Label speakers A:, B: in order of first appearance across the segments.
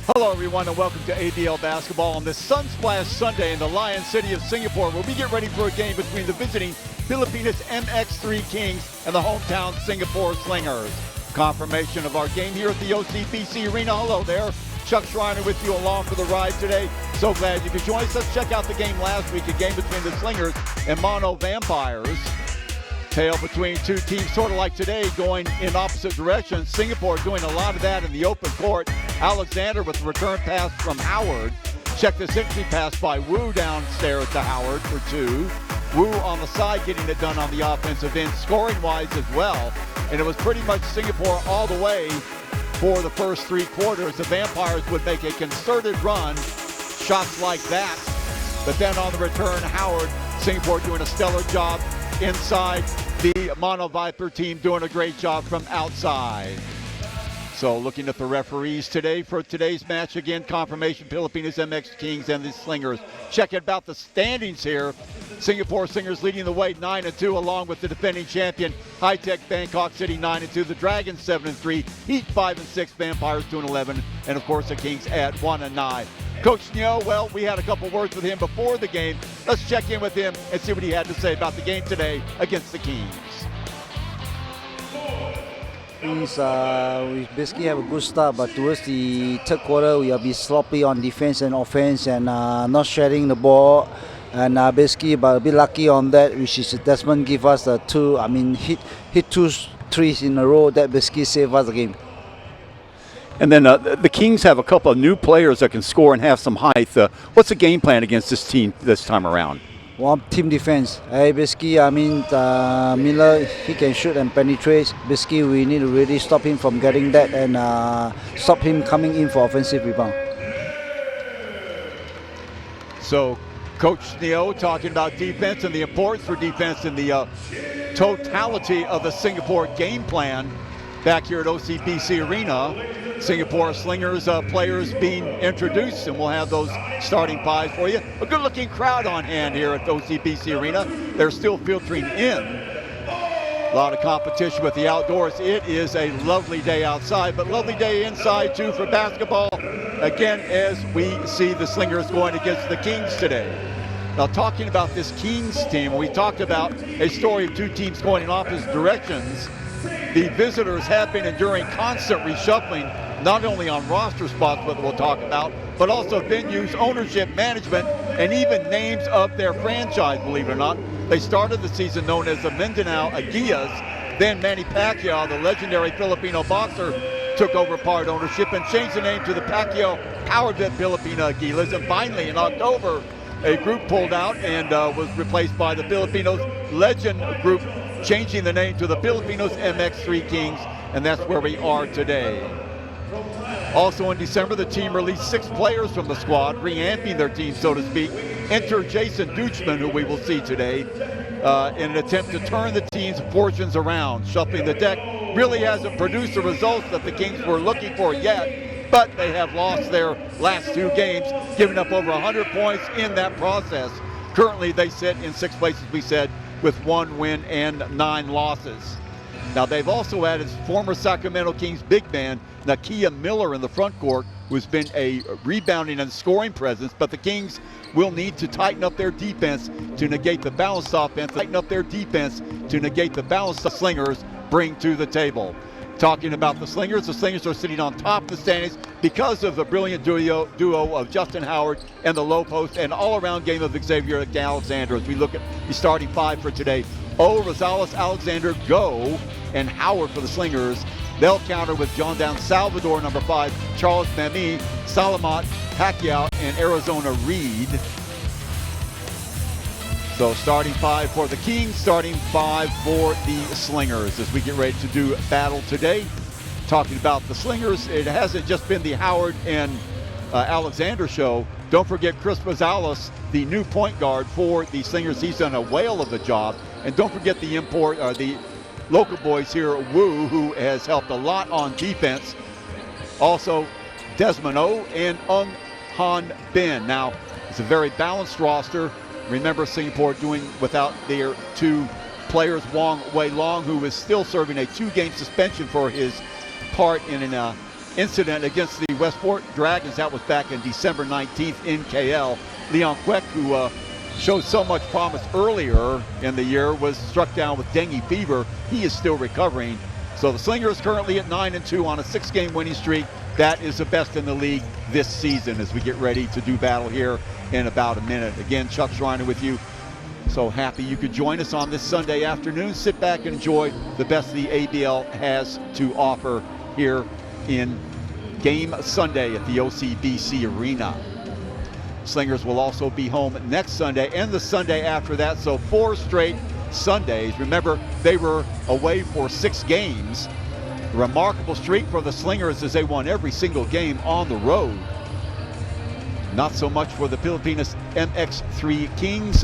A: Hello everyone and welcome to ABL Basketball on this Sunsplash Sunday in the Lion City of Singapore, where we get ready for a game between the visiting Pilipinas MX3 Kings and the hometown Singapore Slingers. Confirmation of our game here at the OCBC Arena. Hello there, Chuck Schreiner with you along for the ride today. So glad you could join us. Let's check out the game last week, a game between the Slingers and Mono Vampires. Tale between two teams, sort of like today, going in opposite directions. Singapore doing a lot of that in the open court. Alexander with the return pass from Howard. Check this entry pass by Wu downstairs to Howard for two. Wu on the side getting it done on the offensive end, scoring-wise as well. And it was pretty much Singapore all the way for the first three quarters. The Vampires would make a concerted run, shots like that. But then on the return, Howard, Singapore doing a stellar job inside. The Mono Viper team doing a great job from outside. So looking at the referees today for today's match, again, confirmation, Pilipinas MX Kings and the Slingers. Check about the standings here. Singapore Slingers leading the way 9-2, along with the defending champion High-Tech Bangkok City 9-2, the Dragons 7-3, Heat 5-6, Vampires 2-11, and of course the Kings at 1-9. Coach Neo, well, we had a couple words with him before the game. Let's check in with him and see what he had to say about the game today against the Kings.
B: We basically have a good start, but towards the third quarter, we will be sloppy on defense and offense and not sharing the ball. And basically, but a bit lucky on that, which is Desmond give us the hit two threes in a row that basically saved us the game.
C: And then the Kings have a couple of new players that can score and have some height. What's the game plan against this team this time around?
B: Well, team defense. Miller, he can shoot and penetrate. Basically, we need to really stop him from getting that and stop him coming in for offensive rebound.
A: So, Coach Neo talking about defense and the importance for defense in the totality of the Singapore game plan back here at OCBC Arena. Singapore Slingers players being introduced, and we'll have those starting fives for you. A good-looking crowd on hand here at the OCBC Arena. They're still filtering in. A lot of competition with the outdoors. It is a lovely day outside, but lovely day inside too for basketball. Again, as we see the Slingers going against the Kings today. Now, talking about this Kings team, we talked about a story of two teams going in opposite directions. The visitors have been enduring constant reshuffling, not only on roster spots, what we'll talk about, but also venues, ownership, management, and even names of their franchise, believe it or not. They started the season known as the Mindanao Aguilas. Then Manny Pacquiao, the legendary Filipino boxer, took over part ownership and changed the name to the Pacquiao-powered Filipino Aguilas. And finally, in October, a group pulled out and was replaced by the Filipinos Legend Group, changing the name to the Pilipinas MX3 Kings, and that's where we are today. Also in December, the team released 6 players from the squad, reamping their team, so to speak. Enter Jason Duchman, who we will see today, in an attempt to turn the team's fortunes around. Shuffling the deck really hasn't produced the results that the Kings were looking for yet, but they have lost their last 2 games, giving up over 100 points in that process. Currently, they sit in 6th place, as we said, with 1 win and 9 losses. Now, they've also added former Sacramento Kings big man Nakia Miller in the front court, who's been a rebounding and scoring presence, but the Kings will need to tighten up their defense to negate the balanced offense, the Slingers bring to the table. Talking about the Slingers are sitting on top of the standings because of the brilliant duo of Justin Howard and the low post and all-around game of Xavier Alexander. As we look at the starting 5 for today, Rosales, Alexander, Go, and Howard for the Slingers. They'll counter with John Down Salvador, number 5, Charles Mami, Salamat, Pacquiao, and Arizona Reed. So starting 5 for the Kings, starting 5 for the Slingers as we get ready to do battle today. Talking about the Slingers, it hasn't just been the Howard and Alexander show. Don't forget Chris Rosales, the new point guard for the Slingers. He's done a whale of a job. And don't forget the the local boys here, Wu, who has helped a lot on defense. Also, Desmond O and Ung Han Ben. Now, it's a very balanced roster. Remember Singapore doing without their 2 players, Wong Wei Long, who is still serving a 2-game suspension for his part in an incident against the Westport Dragons. That was back in December 19th in KL. Leon Kwek, who showed so much promise earlier in the year, was struck down with dengue fever. He is still recovering. So the Slingers currently at 9-2 on a 6-game winning streak. That is the best in the league this season as we get ready to do battle here in about a minute. Again, Chuck Schreiner with you. So happy you could join us on this Sunday afternoon. Sit back and enjoy the best the ABL has to offer here in Game Sunday at the OCBC Arena. Slingers will also be home next Sunday and the Sunday after that, so 4 straight Sundays. Remember, they were away for 6 games. A remarkable streak for the Slingers as they won every single game on the road. Not so much for the Pilipinas MX3 Kings,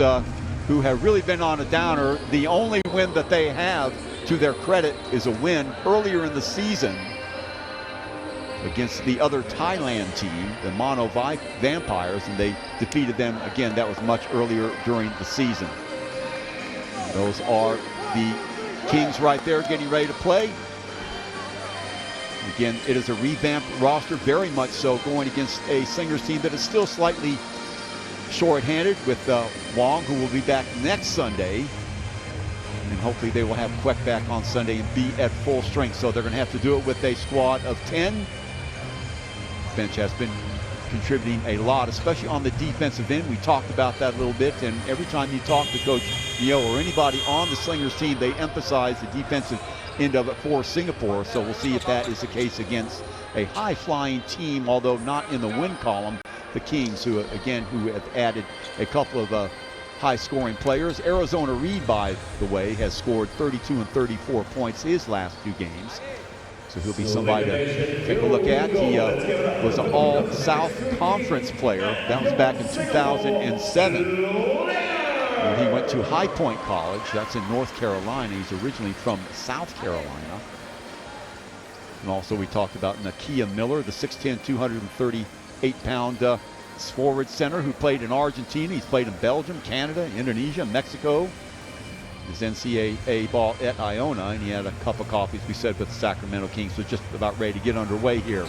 A: who have really been on a downer. The only win that they have, to their credit, is a win earlier in the season against the other Thailand team, the Mono Vampires, and they defeated them again. That was much earlier during the season. Those are the Kings right there getting ready to play. Again, it is a revamped roster, very much so, going against a Slingers team that is still slightly short-handed with Wong, who will be back next Sunday. And hopefully they will have Kwek back on Sunday and be at full strength. So they're going to have to do it with a squad of 10. Bench has been contributing a lot, especially on the defensive end. We talked about that a little bit, and every time you talk to Coach Neo or anybody on the Slingers team, they emphasize the defensive end of it for Singapore. So we'll see if that is the case against a high-flying team, although not in the win column. The Kings, who have added a couple of high-scoring players. Arizona Reed, by the way, has scored 32 and 34 points his last 2 games. So he'll be somebody to take a look at. He was an All-South Conference player. That was back in 2007. He went to High Point College. That's in North Carolina. He's originally from South Carolina. And also we talked about Nakia Miller, the 6'10", 238-pound forward center who played in Argentina. He's played in Belgium, Canada, Indonesia, Mexico. His NCAA ball at Iona, and he had a cup of coffee, as we said, with the Sacramento Kings. So just about ready to get underway here.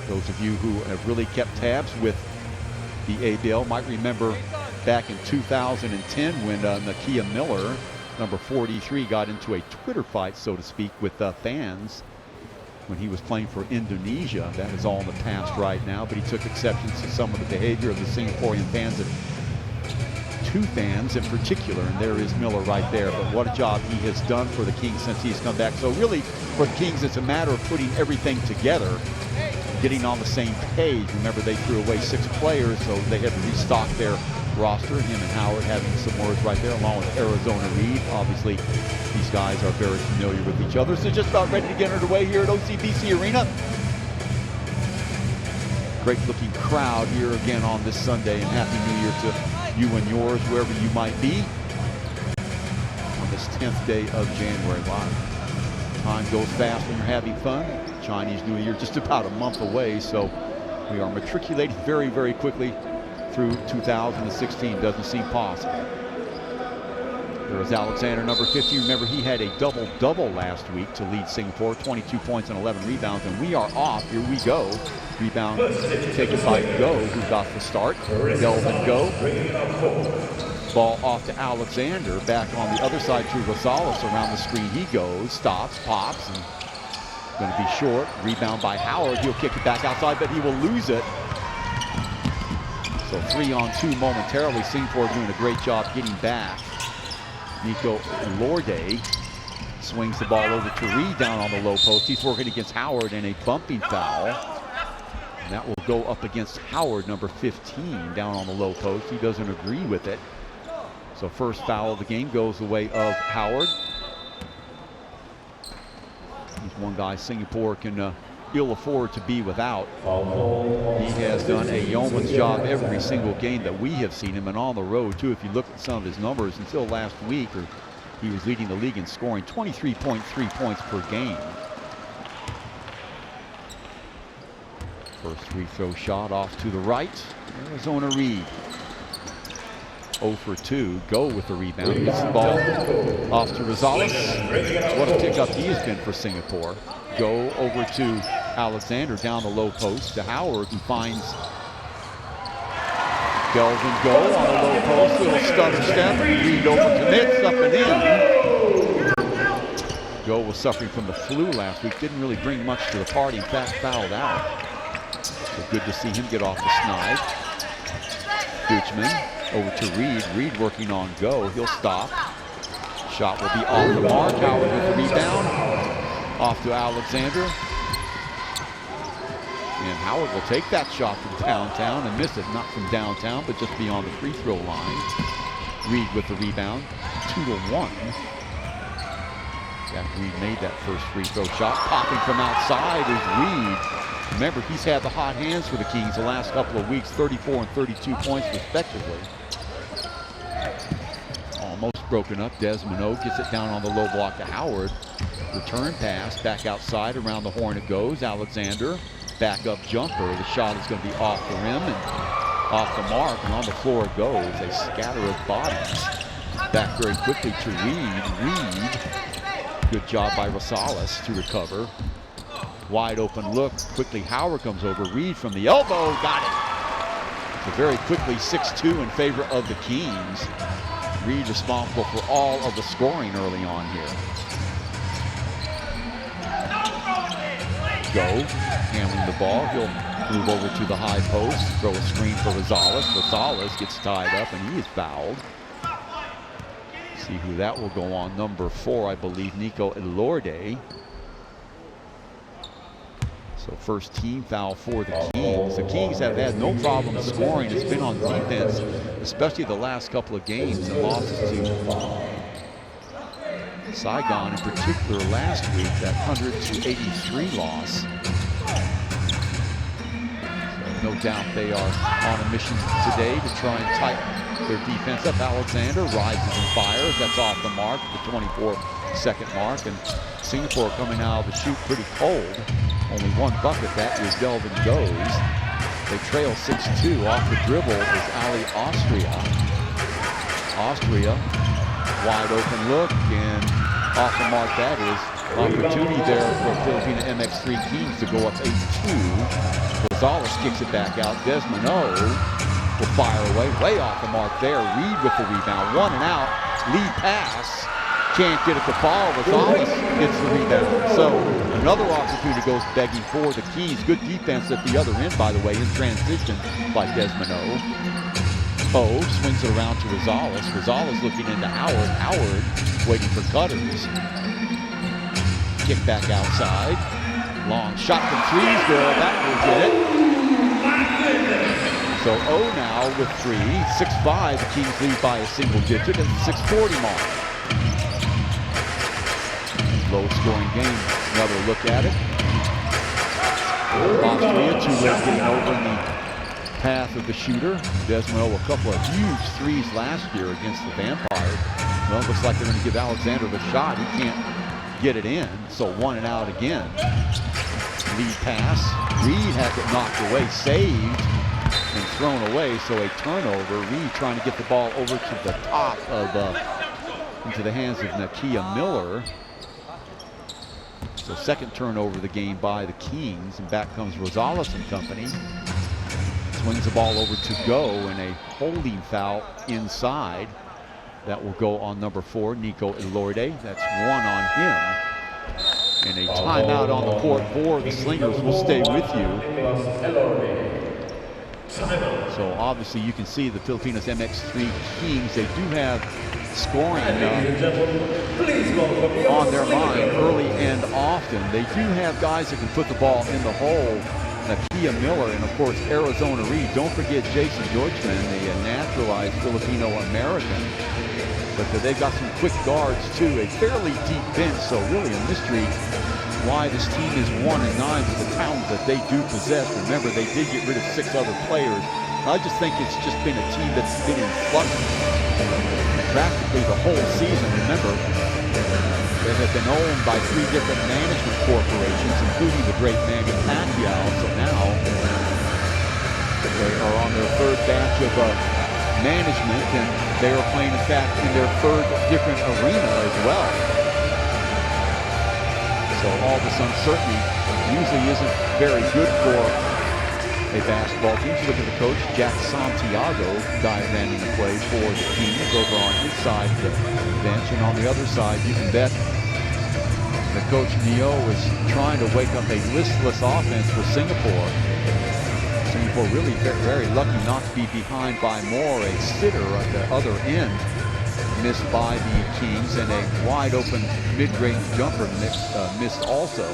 A: Those of you who have really kept tabs with the ABL might remember back in 2010 when Nakia Miller, number 43, got into a Twitter fight, so to speak, with fans when he was playing for Indonesia. That is all in the past right now, but he took exceptions to some of the behavior of the Singaporean fans, and 2 fans in particular, and there is Miller right there. But what a job he has done for the Kings since he's come back. So really, for the Kings, it's a matter of putting everything together, getting on the same page. Remember, they threw away 6 players, so they had to restock their roster. Him and Howard having some words right there, along with Arizona Reed. Obviously, these guys are very familiar with each other. So just about ready to get underway here at OCBC Arena. Great looking crowd here again on this Sunday, and Happy New Year to you and yours, wherever you might be, on this 10th day of January. Wow. Time goes fast when you're having fun. Chinese New Year just about a month away, so we are matriculating very, very quickly through 2016. Doesn't seem possible. There is Alexander, number 50. Remember, he had a double-double last week to lead Singapore, 22 points and 11 rebounds, and we are off. Here we go. Rebound taken by Go, who got the start. Delvin Go. Ball off to Alexander. Back on the other side to Rosales. Around the screen he goes. Stops, pops, and going to be short. Rebound by Howard. He'll kick it back outside, but he will lose it. So 3-on-2 momentarily. Singapore doing a great job getting back. Nico Lorde swings the ball over to Reed down on the low post. He's working against Howard in a bumping foul. And that will go up against Howard, number 15, down on the low post. He doesn't agree with it. So first foul of the game goes the way of Howard. He's one guy Singapore can ill afford to be without. He has done a yeoman's job every single game that we have seen him, and on the road too. If you look at some of his numbers, until last week, he was leading the league in scoring, 23.3 points per game. First free throw shot off to the right. Arizona Reed. 0 for 2. Go with the rebound. Gets the ball off to Rosales. What a pickup he has been for Singapore. Go over to Alexander down the low post to Howard, who finds Delvin Go on the low post. Little stutter step. Reed over commits up and in. Go was suffering from the flu last week. Didn't really bring much to the party. In fact, fouled out. So good to see him get off the snide. Goochman over to Reed. Reed working on Go. He'll stop. Shot will be off the mark. Howard with the rebound. Off to Alexander. And Howard will take that shot from downtown and miss it. Not from downtown, but just beyond the free throw line. Reed with the rebound. 2-1. After Reed made that first free throw shot. Popping from outside is Reed. Remember, he's had the hot hands for the Kings the last couple of weeks. 34 and 32 points respectively. Almost broken up. Desmond O gets it down on the low block to Howard. Return pass. Back outside. Around the horn it goes. Alexander. Back up jumper. The shot is going to be off the rim and off the mark. And on the floor it goes. A scatter of bodies. Back very quickly to Reed. Reed. Good job by Rosales to recover. Wide open look. Quickly Howard comes over. Reed from the elbow. Got it. So very quickly 6-2 in favor of the Kings. Reed responsible for all of the scoring early on here. Go. Handling the ball. He'll move over to the high post. Throw a screen for Rosales. Rosales gets tied up and he is fouled. See who that will go on. Number 4, I believe, Nico Elorde. So first team foul for the Kings. The Kings have had no problem scoring. It's been on defense, especially the last couple of games and losses to Saigon in particular last week, that 100-83 loss. So no doubt they are on a mission today to try and tighten their defense up. Alexander rises and fires. That's off the mark, the 24-second mark. And Singapore coming out of the chute pretty cold. Only one bucket. That is Delvin Goes. They trail 6-2. Off the dribble is Ali Austria. Austria, wide open look, and off the mark that is. Opportunity there for Pilipinas MX3 Kings to go up 8-2. Rosales kicks it back out. Desmond O will fire away. Way off the mark there. Reed with the rebound. 1 and out. Lead pass. Can't get it to fall. Rosales gets the rebound. So another opportunity goes begging for the Kings. Good defense at the other end, by the way, in transition by Desmond O. O swings it around to Rosales. Rosales looking into Howard. Howard waiting for cutters. Kick back outside. Long shot from three. Good. That will get it. So O now with 3. 6-5. The Kings lead by a single digit at the 6:40 mark. Low scoring game. Another look at it. Austria too late getting over in the path of the shooter. Desmond O a couple of huge threes last year against the Vampires. Well, it looks like they're going to give Alexander the shot. He can't get it in, so 1 and out again. Lead pass. Reed has it knocked away, saved, and thrown away, so a turnover. Reed trying to get the ball over to the top of, into the hands of Nakia Miller. So second turnover of the game by the Kings, and back comes Rosales and company. Swings the ball over to Go, and a holding foul inside. That will go on number 4, Nico Elorde. That's 1 on him. And a timeout on the court for the Slingers will stay with you. So obviously you can see the Pilipinas MX3 Kings, they do have scoring on their mind early and often. They do have guys that can put the ball in the hole. Nakia Miller and of course Arizona Reed. Don't forget Jason Deutschman, a naturalized Filipino-American. But they've got some quick guards too, a fairly deep bench, so really a mystery why this team is 1-9 with the talent that they do possess. Remember, they did get rid of 6 other players. I just think it's just been a team that's been in flux practically the whole season. Remember, they have been owned by 3 different management corporations, including the great Manny Pacquiao. So now they are on their 3rd batch of management, and they are playing, in fact, in their 3rd different arena as well. So So all this uncertainty usually isn't very good for a basketball team. You look at the coach, Jack Santiago, diagramming the play for the Kings over on his side of the bench. And on the other side, you can bet that Coach Neo is trying to wake up a listless offense for Singapore. Singapore really very lucky not to be behind by more. A sitter at the other end missed by the Kings, and a wide open mid-range jumper missed also.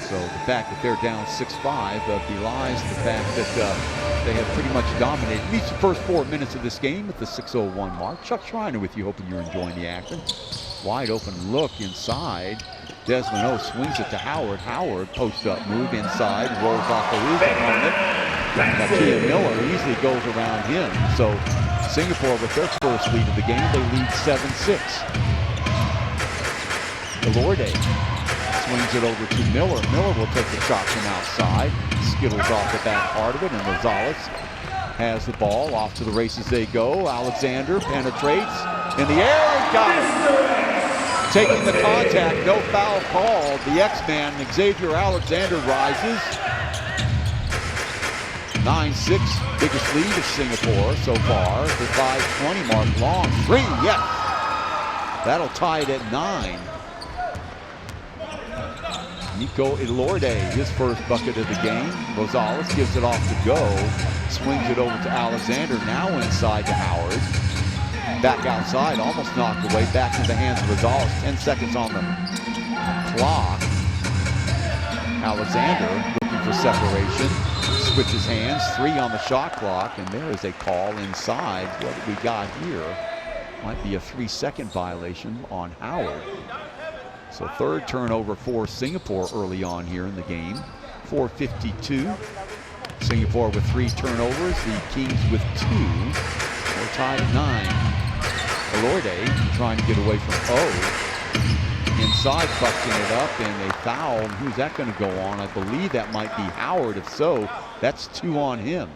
A: So the fact that they're down 6-5 belies the fact that they have pretty much dominated at least the first 4 minutes of this game at the 6:01 mark. Chuck Schreiner with you, hoping you're enjoying the action. Wide open look inside. Desmond O swings it to Howard. Howard post-up move inside, rolls off of his opponent. Nakia Miller easily goes around him. So Singapore, with their first lead of the game, they lead 7-6. Elorde swings it over to Miller. Miller will take the shot from outside. Skittles off the back part of it, and Rosales has the ball. Off to the races they go. Alexander penetrates in the air and got it. Taking the contact, no foul called. The X-Man, Xavier Alexander, rises. 9-6, biggest lead of Singapore so far. The 5:20 mark, long three, yes. That'll tie it at 9. Nico Elorde, his first bucket of the game. Rosales gives it off to go. Swings it over to Alexander, now inside to Howard. Back outside, almost knocked away. Back in the hands of Rosales. 10 seconds on the clock. Alexander looking for separation. Switches hands. 3 on the shot clock. And there is a call inside. What we got here might be a 3-second violation on Howard. So third turnover for Singapore early on here in the game. 4:52. Singapore with 3 turnovers. The Kings with 2. We're tied at 9. Elorde trying to get away from O. Inside, busting it up, and a foul. Who's that going to go on? I believe that might be Howard. If so, that's 2 on him.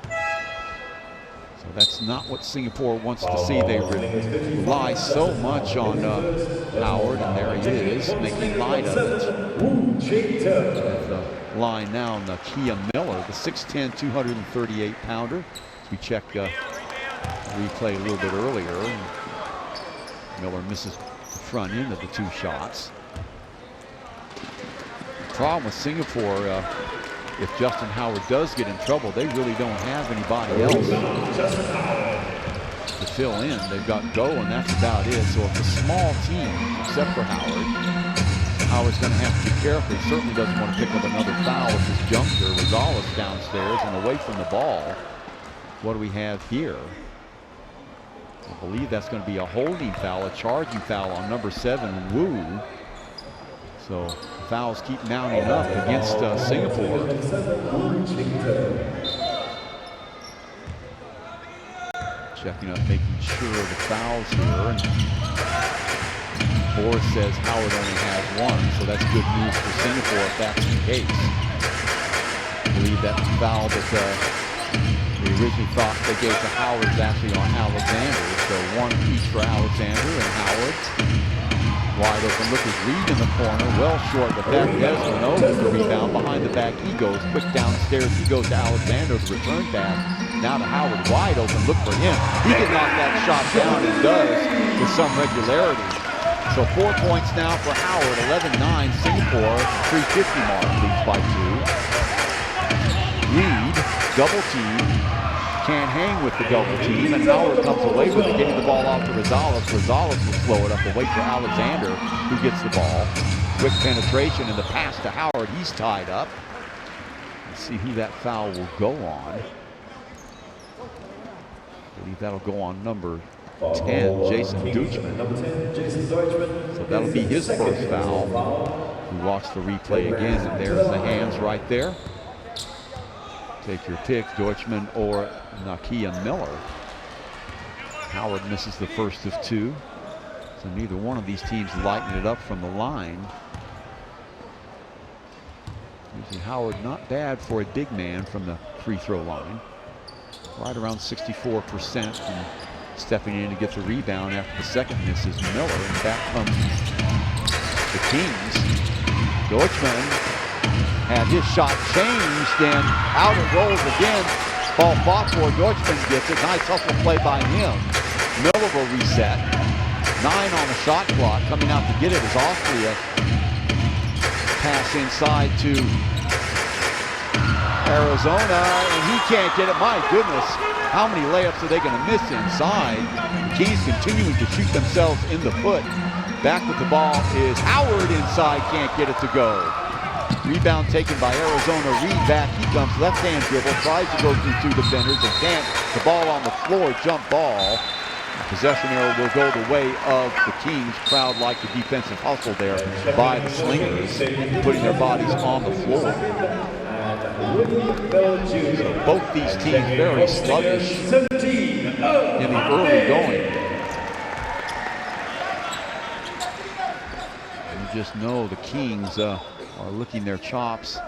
A: So that's not what Singapore wants to see. They rely so much on Howard, and there he is, making light of it. At the line now, Nakia Miller, the 6'10", 238-pounder. We check replay a little bit earlier. Miller misses the front end of the 2 shots. The problem with Singapore, if Justin Howard does get in trouble, they really don't have anybody else to fill in. They've got Go, and that's about it. So if a small team, except for Howard's going to have to be careful. He certainly doesn't want to pick up another foul with his jumper. Rosales downstairs and away from the ball. What do we have here? I believe that's going to be a holding foul, a charging foul on number 7, Wu. So fouls keep mounting up against Singapore. Checking up, making sure of the fouls here. And Boris says Howard only has 1, so that's good news for Singapore if that's the case. I believe that foul that we originally thought they gave to Howard is actually on Alexander. So 1 each for Alexander and Howard. Wide open look is Reed in the corner, well short, but that Desmond over the rebound. Behind the back he goes, quick downstairs, he goes to Alexander, the return pass. Now to Howard, wide open, look for him. He can knock that shot down and does with some regularity. So 4 points now for Howard, 11-9, Singapore, 3:50 mark, leads by 2. Reed, double team. Can't hang with the double team, and Howard comes away with it, getting the ball off to Rosales. Rosales will slow it up away for Alexander, who gets the ball. Quick penetration and the pass to Howard. He's tied up. Let's see who that foul will go on. I believe that'll go on number 10, Jason Deutschman. So that'll be his first foul. We watch the replay again, and there's the hands right there. Take your pick, Deutschman or Nakia Miller. Howard misses the first of 2. So neither one of these teams lighten it up from the line. Usually Howard not bad for a big man from the free throw line. Right around 64%, and stepping in to get the rebound after the second miss is Miller, and back comes the Kings. Deutschman had his shot changed, and out it rolls again. Ball fought for. Deutschman gets it. Nice hustle play by him. Miller will reset. 9 on the shot clock. Coming out to get it is Austria. Pass inside to Arizona, and he can't get it. My goodness, how many layups are they going to miss inside? The Kings continuing to shoot themselves in the foot. Back with the ball is Howard inside, can't get it to go. Rebound taken by Arizona. Reed back, he comes, left-hand dribble, tries to go through 2 defenders and can't. The ball on the floor, jump ball. Possession arrow will go the way of the Kings. Crowd like the defensive hustle there by the Slingers, putting their bodies on the floor. So both these teams very sluggish in the early going. You just know the Kings are licking their chops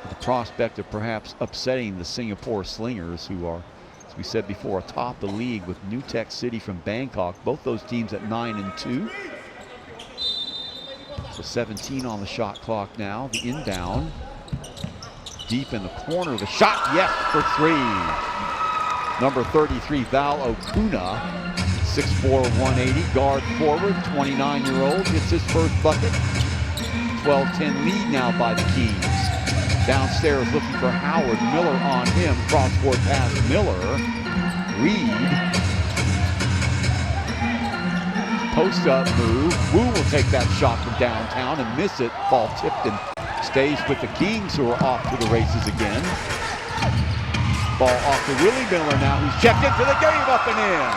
A: with the prospect of perhaps upsetting the Singapore Slingers, who are, as we said before, atop the league with New Tech City from Bangkok. Both those teams at 9-2. So 17 on the shot clock now. The inbound. Deep in the corner. The shot, yes, for 3. Number 33, Val Okuna. 6'4", 180. Guard forward, 29-year-old. Hits his first bucket. 12-10 lead now by the Kings. Downstairs looking for Howard. Miller on him. Cross-court pass, Miller. Reed. Post-up move. Wu will take that shot from downtown and miss it. Ball tipped and stays with the Kings, who are off to the races again. Ball off to Willie Miller now, who's checked into the game, up and in.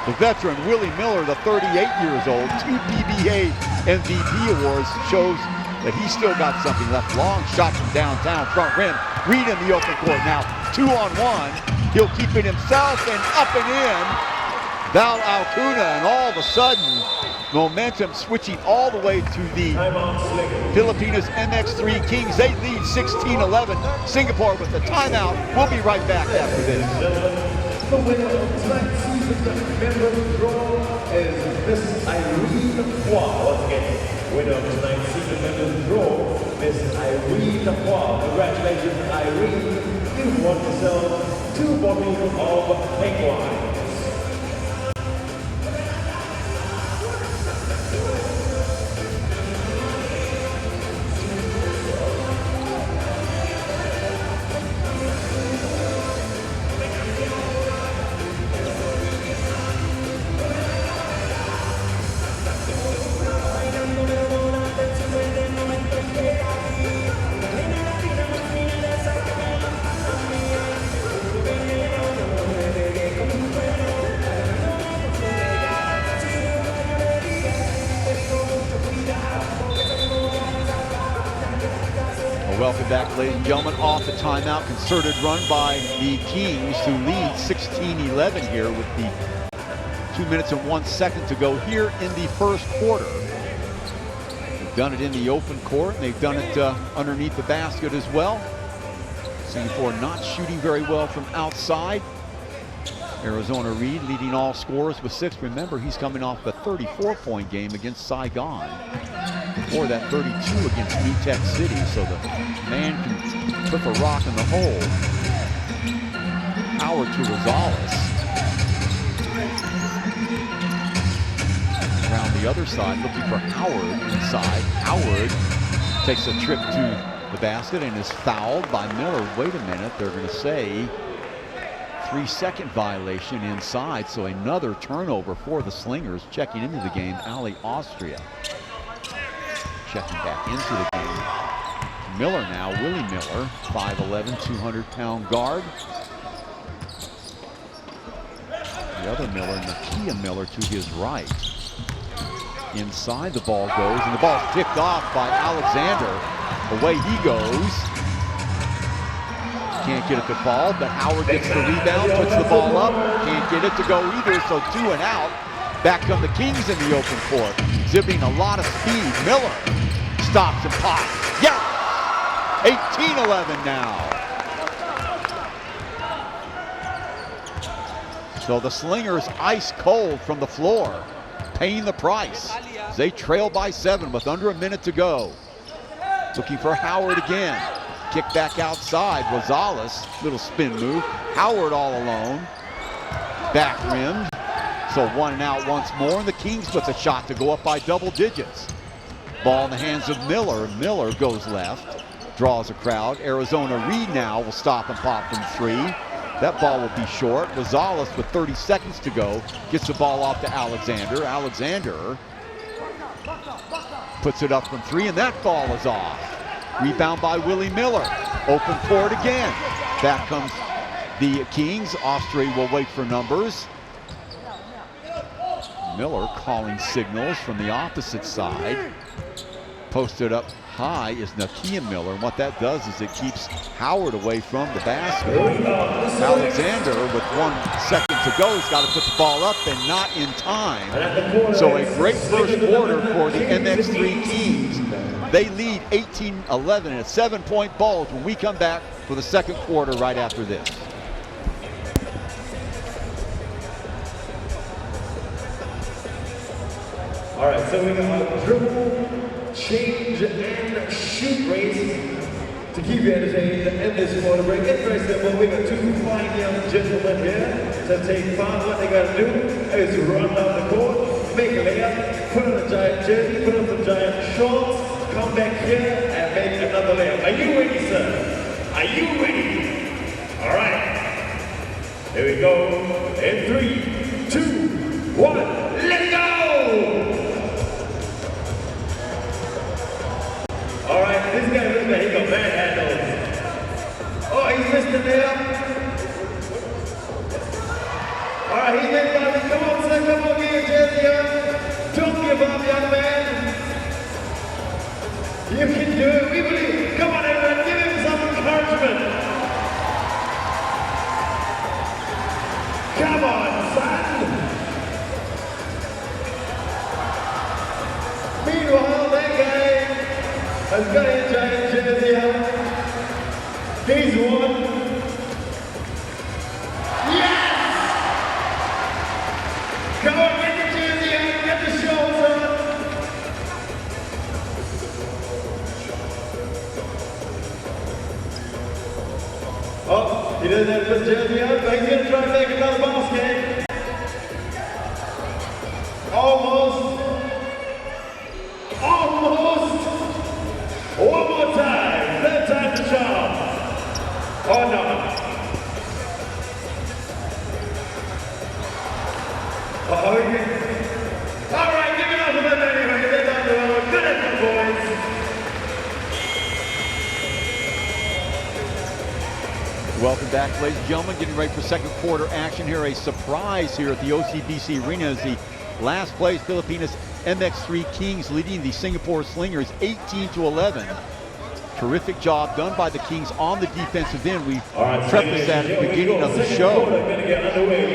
A: The veteran Willie Miller, the 38 years old, 2 PBA MVP awards, shows that he's still got something left. Long shot from downtown, front rim. Reed in the open court now, 2-on-1. He'll keep it himself and up and in. Val Alcuna, and all of a sudden, momentum switching all the way to the Pilipinas MX3 Kings. They lead 16-11. Singapore with the timeout. We'll be right back after this.
D: The winner of tonight's season member draw is Miss Irene Hua. Once again, winner of tonight's season member draw, Miss Irene Hua. Congratulations, Irene. You've won yourself 2 bottles of pink wine.
A: Welcome back, ladies and gentlemen. Off the timeout, concerted run by the Kings to lead 16-11 here with the 2 minutes and 1 second to go here in the first quarter. They've done it in the open court, and they've done it underneath the basket as well. Singapore not shooting very well from outside. Arizona Reed leading all scorers with 6. Remember, he's coming off a 34-point game against Saigon. Before that, 32 against New Tech City, so the man can put the rock in the hole. Howard to Rosales. Around the other side, looking for Howard inside. Howard takes a trip to the basket and is fouled by Miller. Wait a minute, they're going to say 3-second violation inside, so another turnover for the Slingers. Checking into the game, Ali Austria. Checking back into the game. Miller now, Willie Miller, 5'11", 200-pound guard. The other Miller, Nakia Miller, to his right. Inside the ball goes, and the ball's picked off by Alexander. Away he goes. Can't get it to fall, but Howard gets the rebound, puts the ball up. Can't get it to go either, so 2 and out. Back come the Kings in the open court, exhibiting a lot of speed. Miller stops and pops. Yes! 18-11 now. So the Slingers ice cold from the floor, paying the price. They trail by 7 with under a minute to go. Looking for Howard again. Kick back outside. Rosales, little spin move. Howard all alone. Back rimmed. So 1 and out once more, and the Kings with a shot to go up by double digits. Ball in the hands of Miller. Miller goes left, draws a crowd. Arizona Reed now will stop and pop from 3. That ball will be short. Rosales with 30 seconds to go gets the ball off to Alexander. Alexander puts it up from 3, and that ball is off. Rebound by Willie Miller. Open court again. Back comes the Kings. Austria will wait for numbers. Miller calling signals from the opposite side. Posted up high is Nakia Miller, and what that does is it keeps Howard away from the basket. Alexander with 1 second to go has got to put the ball up, and not in time. So a great first quarter for the MX3 Kings. They lead 18-11 in a 7-point ball when we come back for the second quarter right after this.
D: All right, so we got a dribble, change, and shoot race to keep you entertained in this quarter break. It's very simple. We got 2 fine young gentlemen here to take part. What they got to do is run down the court, make a layup, put on a giant jersey, put on some giant shorts, come back here and make another layup. Are you ready, sir? Are you ready? All right. Here we go. In 3, 2, 1, let's go! All right, this guy looks like he got manhandled. Oh, he's missed the layup. All right, he's missed it. Come on, son, come on, get your jersey on. Don't give up, young man. You can do it. We believe. Come on, everyone, give him some encouragement. Come on, son. Meanwhile, that guy has got a giant jersey on. He's won. Yes! Come on, get the jersey on, get the shorts on. Oh, he doesn't have the jersey on, but he's going to try and make another basket. Almost. Almost. One more time. Third time to charm. Oh no. Oh, yeah. All right, give it up for them anyway. They're done well. Good effort, boys.
A: Welcome back, ladies and gentlemen. Getting ready for second quarter action here. A surprise here at the OCBC Arena as the last place Pilipinas MX3 Kings leading the Singapore Slingers 18-11. Terrific job done by the Kings on the defensive end. We prefaced that at the beginning of the show,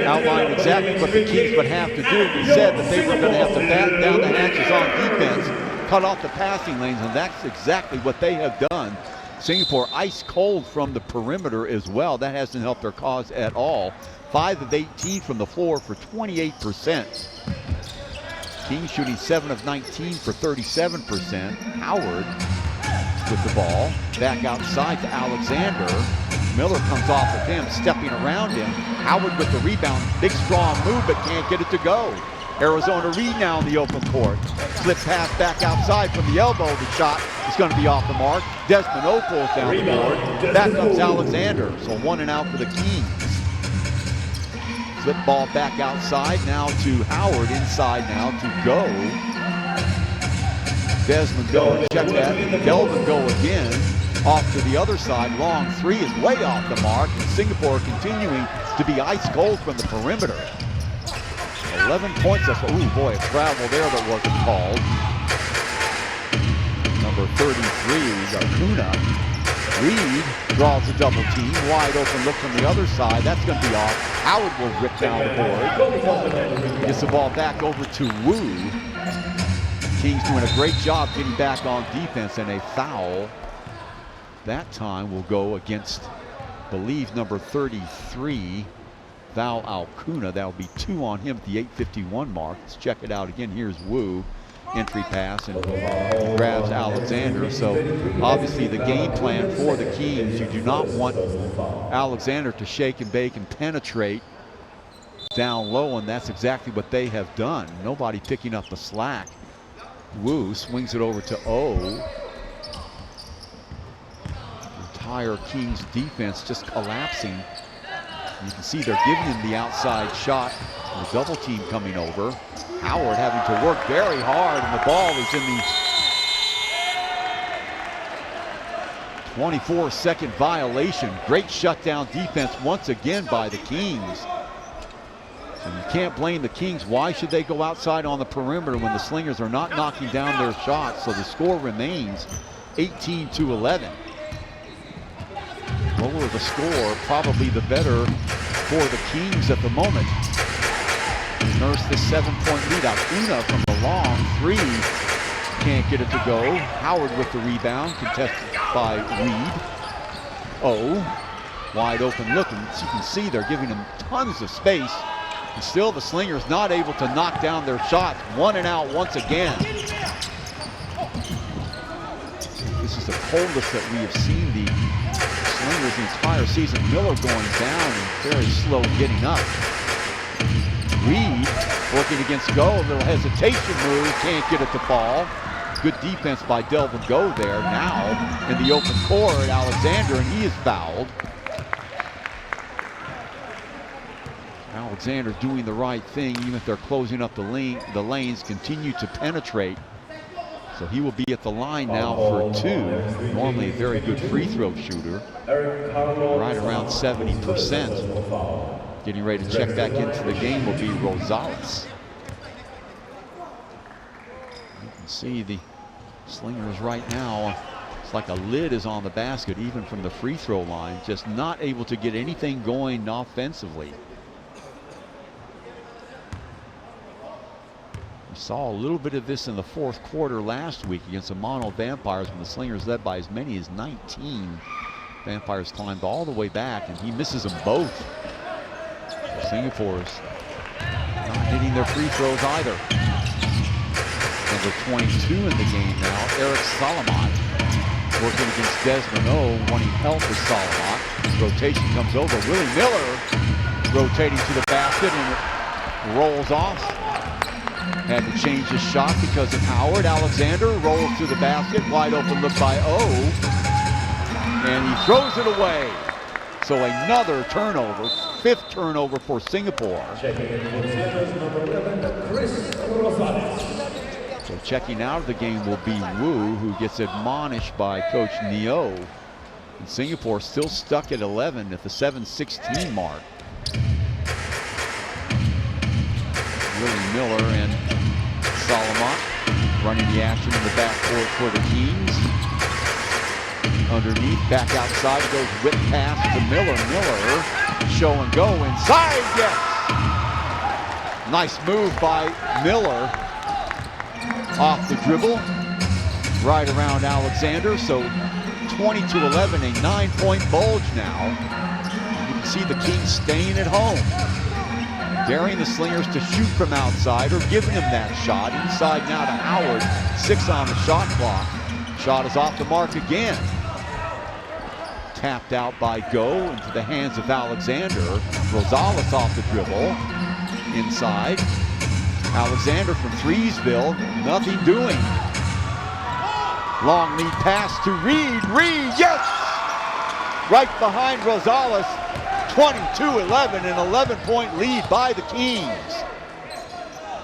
A: outlined exactly what the Kings would have to do. We said that they were going to have to batten down the hatches on defense, cut off the passing lanes, and that's exactly what they have done. Singapore ice cold from the perimeter as well. That hasn't helped their cause at all. 5 of 18 from the floor for 28%. Kings shooting 7 of 19 for 37%. Howard with the ball. Back outside to Alexander. Miller comes off of him, stepping around him. Howard with the rebound. Big strong move, but can't get it to go. Arizona Reed now in the open court. Slip pass back outside from the elbow. The shot is going to be off the mark. Desmond O pulls down the board. Back comes Alexander. So 1 and out for the Kings. Flip ball back outside now to Howard. Inside now to go. Desmond go. Check that. Delvin go again. Off to the other side. Long 3 is way off the mark. And Singapore continuing to be ice cold from the perimeter. 11 points. That's ooh boy, a travel there that wasn't called. Number 33, Acuna. Reed draws a double team. Wide open look from the other side. That's going to be off. Howard will rip down the board. Gets the ball back over to Wu. Kings doing a great job getting back on defense, and a foul that time will go against, I believe, number 33, Val Alcuna. That'll be 2 on him at the 8:51 mark. Let's check it out again. Here's Wu. entry pass and grabs Alexander. So obviously the game plan for the Kings, you do not want Alexander to shake and bake and penetrate down low, and that's exactly what they have done. Nobody picking up the slack. Wu swings it over to O. Entire Kings defense just collapsing. You can see they're giving him the outside shot. The double team coming over. Howard having to work very hard, and the ball is in the 24-second violation. Great shutdown defense once again by the Kings. So you can't blame the Kings. Why should they go outside on the perimeter when the Slingers are not knocking down their shots? So the score remains 18-11. Lower the score, probably the better for the Kings at the moment. Nurse the 7-point lead. Acuna from the long three. Can't get it to go. Howard with the rebound, contested by Reed. Wide open looking. As you can see, they're giving him tons of space. And still the Slingers not able to knock down their shots. 1 and out once again. This is the coldest that we have seen the Slingers the entire season. Miller going down and very slow getting up. Reed working against Go. A little hesitation move. Can't get it to fall. Good defense by Delvin Go there. Now in the open court, Alexander, and he is fouled. Alexander doing the right thing, even if they're closing up the lanes, continue to penetrate. So he will be at the line now for 2. Normally a very good free throw shooter. Right around 70%. Getting ready to check back into the game will be Rosales. You can see the Slingers right now, it's like a lid is on the basket, even from the free throw line. Just not able to get anything going offensively. We saw a little bit of this in the fourth quarter last week against the Mono Vampires when the Slingers led by as many as 19. Vampires climbed all the way back, and he misses them both. Singapore's not hitting their free throws either. Number 22 in the game now, Eric Salamat, working against Desmond O, wanting help with Salamat. Rotation comes over. Willie Miller rotating to the basket, and it rolls off. Had to change his shot because of Howard. Alexander rolls to the basket. Wide open look by O. And he throws it away. So another turnover. 5th turnover for Singapore. So checking out of the game will be Wu, who gets admonished by Coach Neo. And Singapore still stuck at 11 at the 7:16 mark. Willie Miller and Salamat running the action in the backcourt for the Kings. Underneath, back outside, goes whip pass to Miller. Miller, show and go inside, yes! Nice move by Miller. Off the dribble, right around Alexander. So 20-11, a 9-point bulge now. You can see the Kings staying at home. Daring the Slingers to shoot from outside or giving him that shot. Inside now to Howard, 6 on the shot clock. Shot is off the mark again. Tapped out by Go into the hands of Alexander. Rosales off the dribble. Inside. Alexander from Threesville, nothing doing. Long lead pass to Reed. Reed, yes! Right behind Rosales. 22-11, an 11-point lead by the Kings.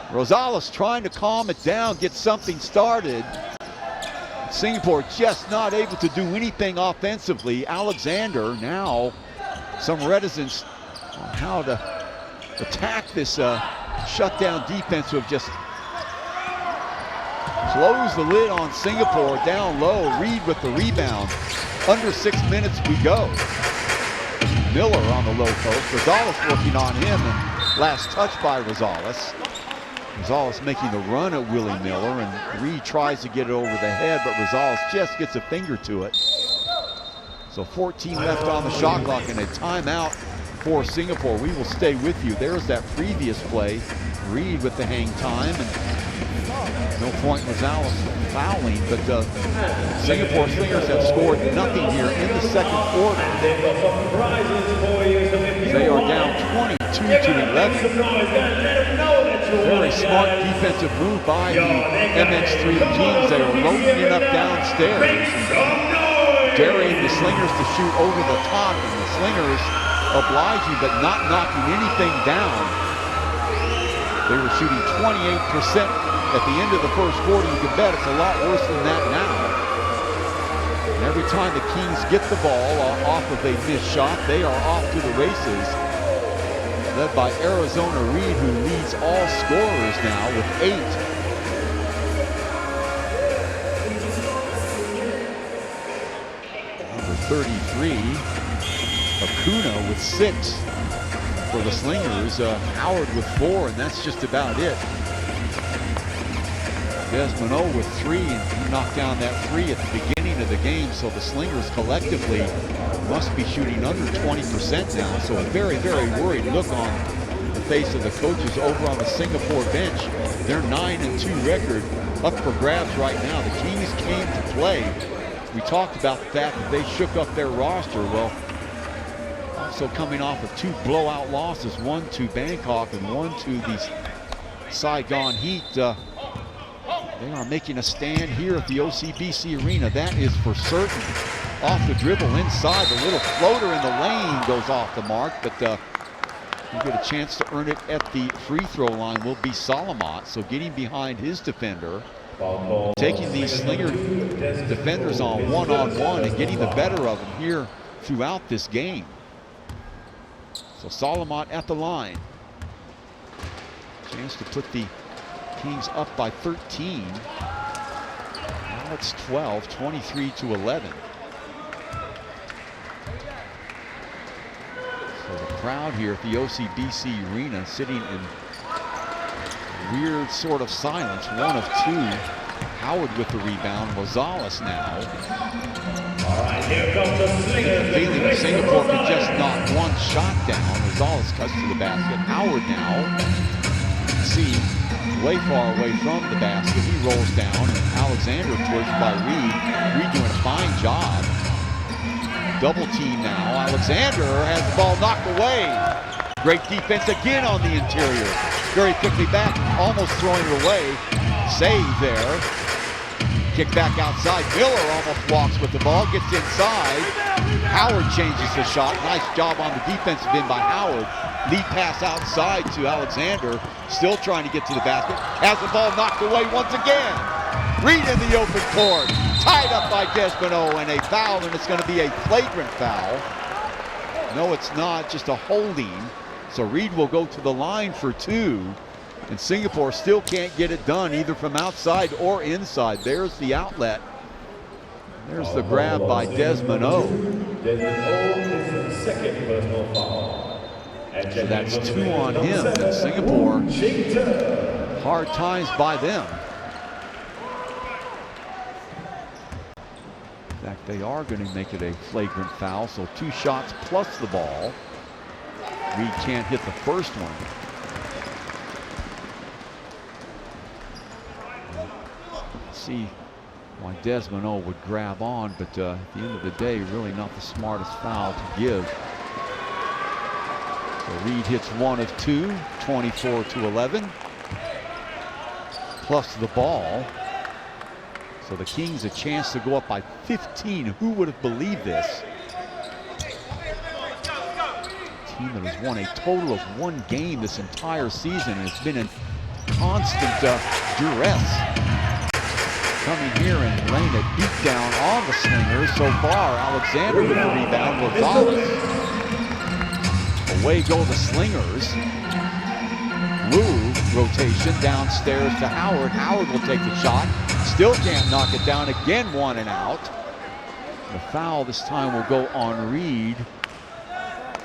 A: Rosales trying to calm it down, get something started. Singapore just not able to do anything offensively. Alexander now some reticence on how to attack this shutdown defense who have just closed the lid on Singapore down low. Reed with the rebound. Under 6 minutes we go. Miller on the low post. Rosales working on him, and last touch by Rosales. Rosales making the run at Willie Miller, and Reed tries to get it over the head, but Rosales just gets a finger to it. So 14 left on the shot clock and a timeout for Singapore. We will stay with you. There's that previous play. Reed with the hang time, and No point Rosales fouling, but Singapore Slingers have scored nothing here in the second quarter. They are down 22-11. Very smart defensive move by the MX3 Kings. They are loading it up downstairs, daring the Slingers to shoot over the top, and the Slingers obliging but not knocking anything down. They were shooting 28% at the end of the first quarter. You can bet it's a lot worse than that now. And every time the Kings get the ball off of a missed shot, they are off to the races. Led by Arizona Reed, who leads all scorers now with 8. Number 33, Acuna with 6 for the Slingers. Howard with 4, and that's just about it. Desmond with 3, and he knocked down that 3 at the beginning of the game, so the Slingers collectively must be shooting under 20% now. So a very, very worried look on the face of the coaches over on the Singapore bench. Their 9-2 record up for grabs right now. The Kings came to play. We talked about the fact that they shook up their roster. Well, also coming off of 2 blowout losses, one to Bangkok and one to the Saigon Heat. They are making a stand here at the OCBC Arena. That is for certain. Off the dribble inside, the little floater in the lane goes off the mark, but you get a chance to earn it at the free throw line will be Salamat. So getting behind his defender, taking these Slinger defenders on one-on-one and getting the better of them here throughout this game. So Salamat at the line. Chance to put the Kings up by 13. Now it's 12, 23-11. So the crowd here at the OCBC Arena sitting in weird sort of silence. 1 of 2. Howard with the rebound. Rosales now.
D: All right, here comes the Slingers.
A: Feeling that Singapore could just knock one shot down. Rosales cuts to the basket. Howard now. See, way far away from the basket. He rolls down. Alexander pushed by Reed. Reed doing a fine job. Double team now. Alexander has the ball knocked away. Great defense again on the interior. Very quickly back, almost throwing it away. Save there. Kick back outside. Miller almost walks with the ball, gets inside. Howard changes the shot. Nice job on the defensive end by Howard. Lead pass outside to Alexander. Still trying to get to the basket. Has the ball knocked away once again. Reed in the open court. Tied up by Desmond, and a foul, and it's going to be a flagrant foul. No, it's not, just a holding. So Reed will go to the line for 2. And Singapore still can't get it done either from outside or inside. There's the outlet. There's the grab by Desmond.
D: Desmond is the second personal foul.
A: So that's 2 on him. And Singapore, hard times by them. In fact, they are going to make it a flagrant foul. So 2 shots plus the ball. Reed can't hit the first one. See why Desmond would grab on, but at the end of the day, really not the smartest foul to give. So Reed hits 1 of 2, 24-11, plus the ball. So the Kings a chance to go up by 15. Who would have believed this? A team that has won a total of 1 game this entire season, and it's been in constant duress. Coming here and laying a beat down on the Slingers so far. Alexander with the rebound. Rosales. Away go the Slingers. Wu rotation downstairs to Howard. Howard will take the shot. Still can't knock it down. Again, 1 and out. The foul this time will go on Reed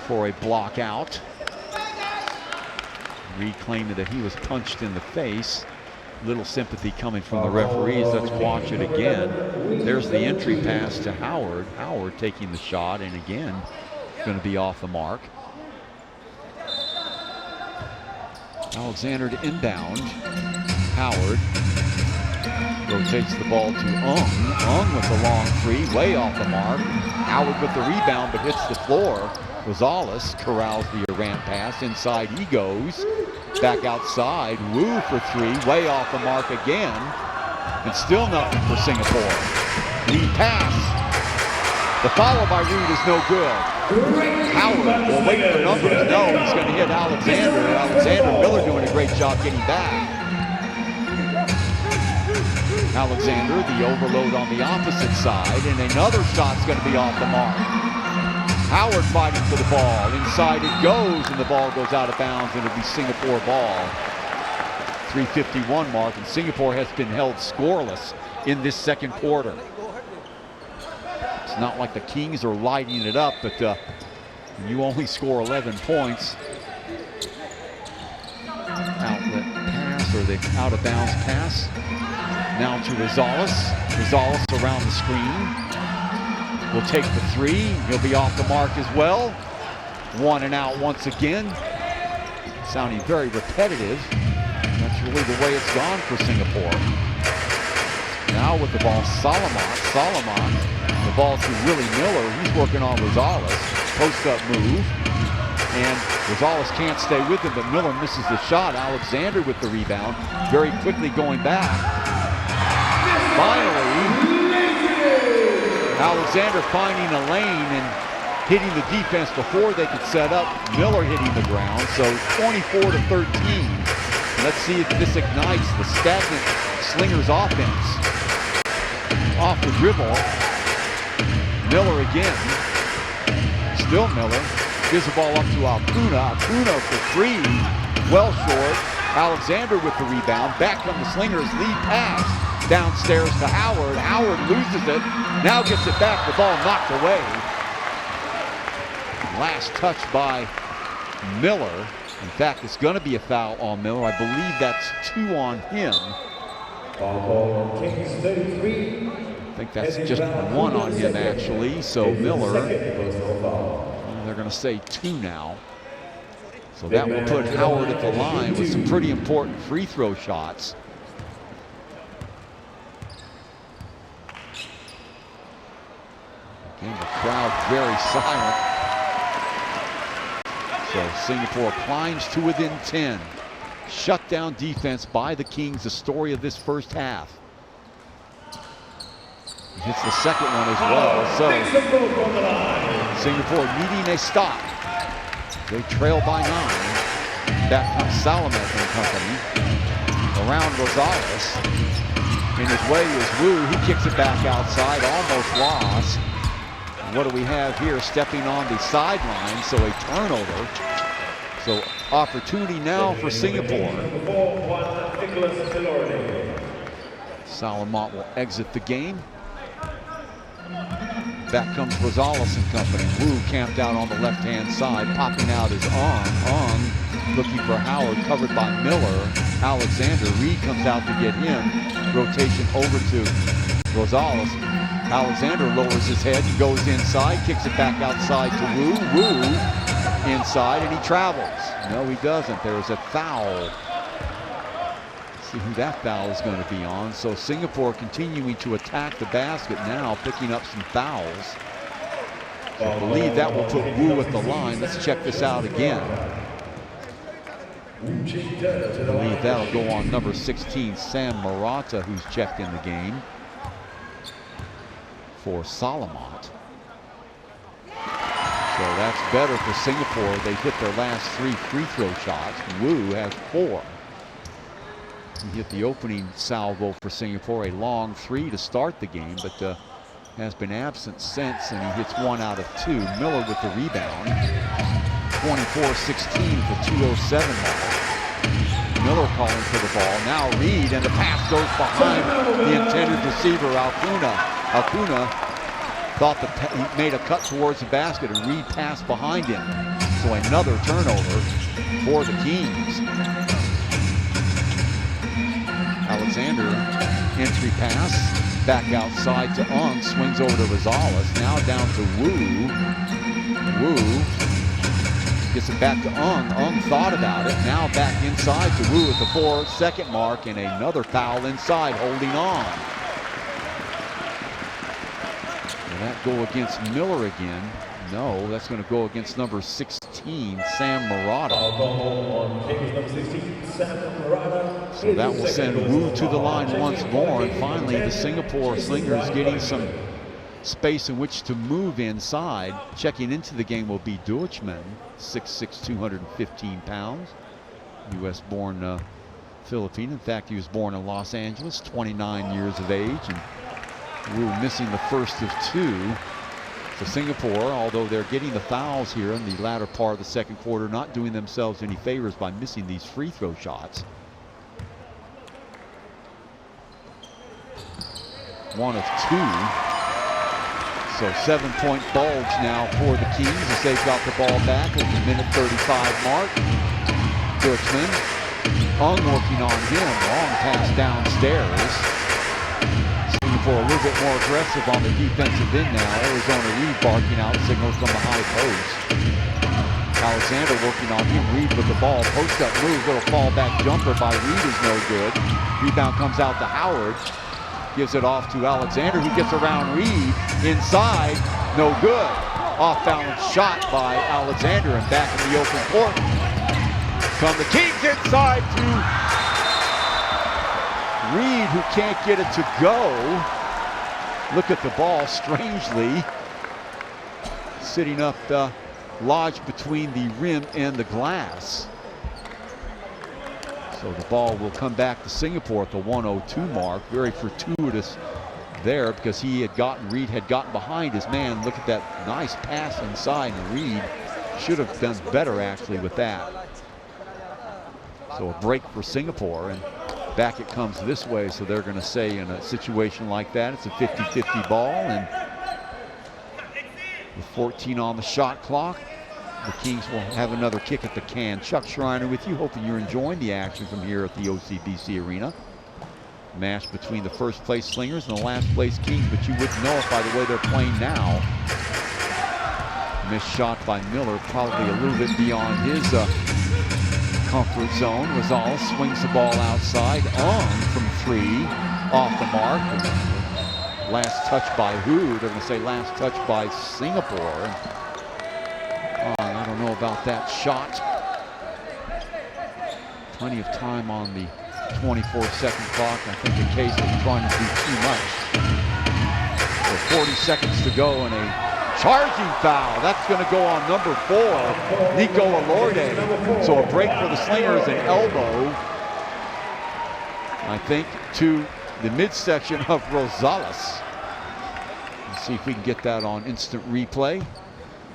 A: for a block out. Reed claiming that he was punched in the face. Little sympathy coming from the referees. Let's watch it again. There's the entry pass to Howard. Howard taking the shot, and again, going to be off the mark. Alexander to inbound. Howard rotates the ball to Ung with the long three, way off the mark. Howard with the rebound, but hits the floor. Rosales corrals the errant pass. Inside he goes. Back outside. Wu for three, way off the mark again. And still nothing for Singapore. Lead pass. The follow by Reed is no good. Howard will wait for numbers. No, he's going to hit Alexander. Alexander Miller doing a great job getting back. Alexander, the overload on the opposite side, and another shot's going to be off the mark. Howard fighting for the ball. Inside it goes, and the ball goes out of bounds, and it'll be Singapore ball. 3:51 mark, and Singapore has been held scoreless in this second quarter. It's not like the Kings are lighting it up, but you only score 11 points. Outlet pass, or the out of bounds pass. Now to Rosales. Rosales around the screen. Will take the three. He'll be off the mark as well. 1 and out once again. Sounding very repetitive. That's really the way it's gone for Singapore. Now with the ball, Solomon. The ball to Willie Miller. He's working on Rosales. Post-up move. And Rosales can't stay with him, but Miller misses the shot. Alexander with the rebound. Very quickly going back. Finally, Alexander finding a lane and hitting the defense before they could set up. Miller hitting the ground, so 24-13. Let's see if this ignites the stagnant Slingers offense. Off the dribble, Miller again. Still Miller. Gives the ball up to Acuna. Acuna for three. Well short. Alexander with the rebound. Back come the Slingers. Lead pass. Downstairs to Howard. Howard loses it. Now gets it back. The ball knocked away. Last touch by Miller. In fact, it's going to be a foul on Miller. I believe that's 2 on him. I think that's just 1 on him, actually. So Miller, they're going to say 2 now. So that will put Howard at the line with some pretty important free throw shots. Again, the crowd very silent. So Singapore climbs to within 10. Shutdown defense by the Kings, the story of this first half. Hits the second one as well. So Singapore needing a stop. They trail by 9. Back comes Salamet and company. Around Rosales. In his way is Wu. He kicks it back outside, almost lost. And what do we have here? Stepping on the sideline, so a turnover. So opportunity now for Singapore. Salamat will exit the game. Back comes Rosales and company. Wu camped out on the left-hand side. Popping out is Ong looking for Howard, covered by Miller. Alexander. Reed comes out to get him. Rotation over to Rosales. Alexander lowers his head and goes inside. Kicks it back outside to Wu. Wu inside, and he travels. No, he doesn't. There is a foul. See who that foul is going to be on. So Singapore continuing to attack the basket now, picking up some fouls. So I believe that will put Wu at the line. Let's check this out again. I believe that'll go on number 16, Sam Murata, who's checked in the game for Salamat. So that's better for Singapore. They hit their last 3 free throw shots. Wu has 4. He hit the opening salvo for Singapore, a long 3 to start the game, but has been absent since, and he hits 1 out of 2. Miller with the rebound. 24-16 for 2:07 mark. Miller calling for the ball. Now Reed, and the pass goes behind the intended receiver, Acuna. Acuna thought he made a cut towards the basket, and Reed passed behind him. So another turnover for the Kings. Alexander, entry pass, back outside to Ung, swings over to Rosales, now down to Wu. Wu Gets it back to Ung. Ung thought about it. Now back inside to Wu at the 4-second mark, and another foul inside, holding on. Will that go against Miller again? No, that's going to go against number 16, Sam Murata. So that will send Wu to the line once more, and finally the Singapore Slingers getting some space in which to move inside. Checking into the game will be Deutschman, 6'6", 215 pounds. U.S.-born Filipino. In fact, he was born in Los Angeles, 29 years of age, and Wu missing the first of two. So Singapore, although they're getting the fouls here in the latter part of the second quarter, not doing themselves any favors by missing these free throw shots. 1 of 2. So 7-point bulge now for the Kings as they've got the ball back at the minute 35 mark. Deutschman, Ung working on him, long pass downstairs. Singapore a little bit more aggressive on the defensive end now. Arizona Reed barking out signals from the high post. Alexander working on him. Reed with the ball, post up move, little fallback jumper by Reed is no good. Rebound comes out to Howard. Gives it off to Alexander, who gets around Reed. Inside, no good. Off-balance shot by Alexander, and back in the open court come the Kings inside to Reed, who can't get it to go. Look at the ball, strangely sitting up lodged between the rim and the glass. So the ball will come back to Singapore at the 1:02 mark. Very fortuitous there because Reed had gotten behind his man. Look at that nice pass inside, and Reed should have done better actually with that. So a break for Singapore, and back it comes this way. So they're going to say in a situation like that, it's a 50-50 ball, and with 14 on the shot clock, the Kings will have another kick at the can. Chuck Schreiner with you, hoping you're enjoying the action from here at the OCBC Arena. Match between the first place Slingers and the last place Kings, but you wouldn't know it by the way they're playing now. Missed shot by Miller, probably a little bit beyond his comfort zone. Rosales swings the ball outside. Ung from 3, off the mark. Last touch by who? They're going to say last touch by Singapore. I don't know about that shot. Plenty of time on the 24-second clock. I think the case is trying to do too much. So 40 seconds to go and a charging foul. That's going to go on number 4, Nico Elorde. So a break for the Slingers, an elbow, I think, to the midsection of Rosales. Let's see if we can get that on instant replay.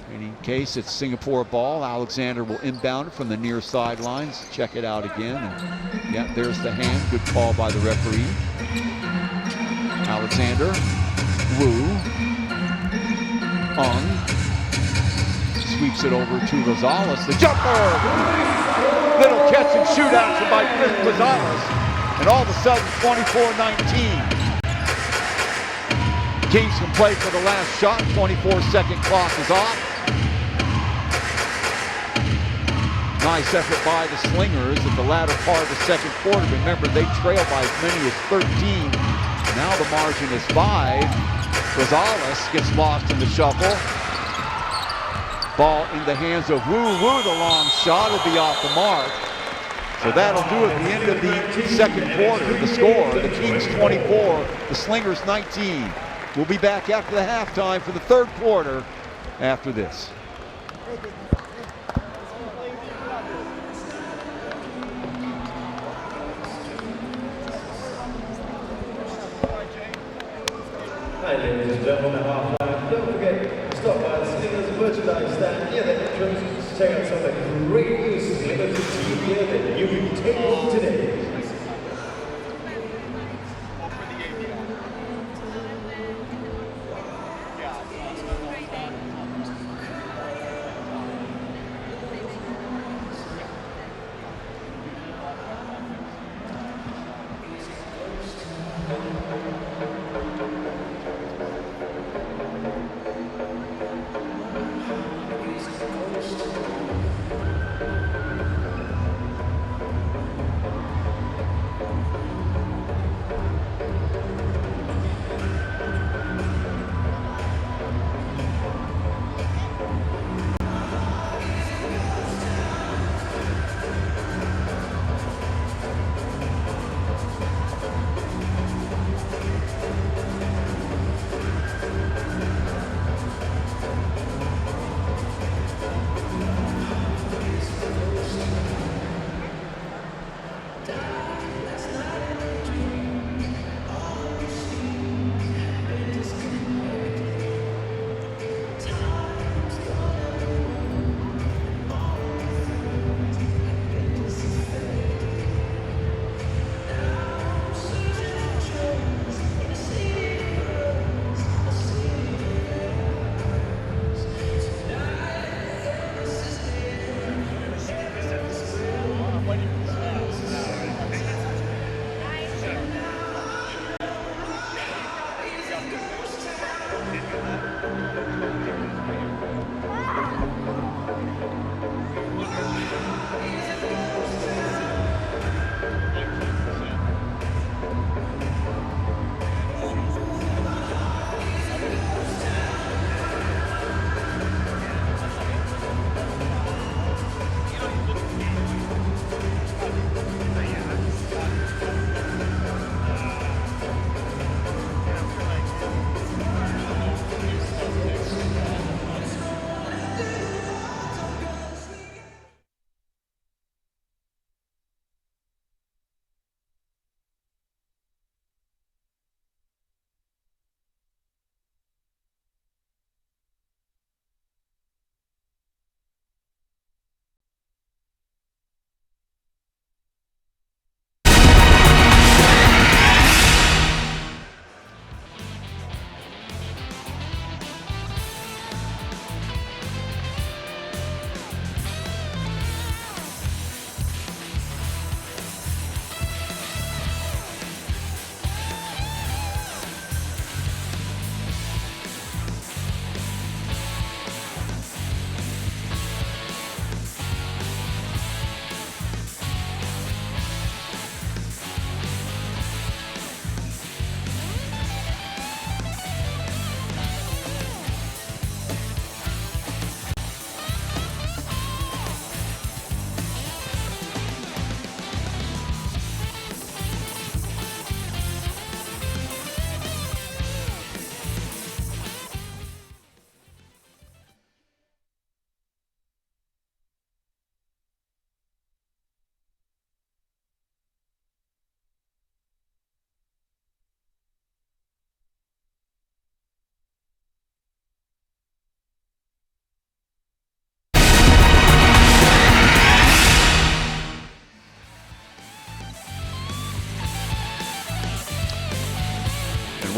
A: In any case, it's Singapore ball. Alexander will inbound it from the near sidelines. Check it out again. And yeah, there's the hand. Good call by the referee. Alexander, Wu, Ung, sweeps it over to Rosales. The jumper! Little catch and shoot action by Chris Rosales. And all of a sudden, 24-19. Kings can play for the last shot. 24-second clock is off. Nice effort by the Slingers at the latter part of the second quarter. Remember, they trail by as many as 13. Now the margin is 5. Rosales gets lost in the shuffle. Ball in the hands of Wu. Wu, the long shot will be off the mark. So that'll do it at the end of the second quarter. The score, the Kings 24, the Slingers 19. We'll be back after the halftime for the third quarter after this.
D: Hi, ladies and gentlemen, at halftime. Don't forget to stop by the Slingers merchandise stand near the entrance to check out some of the great new Slingers team gear that you can take home today.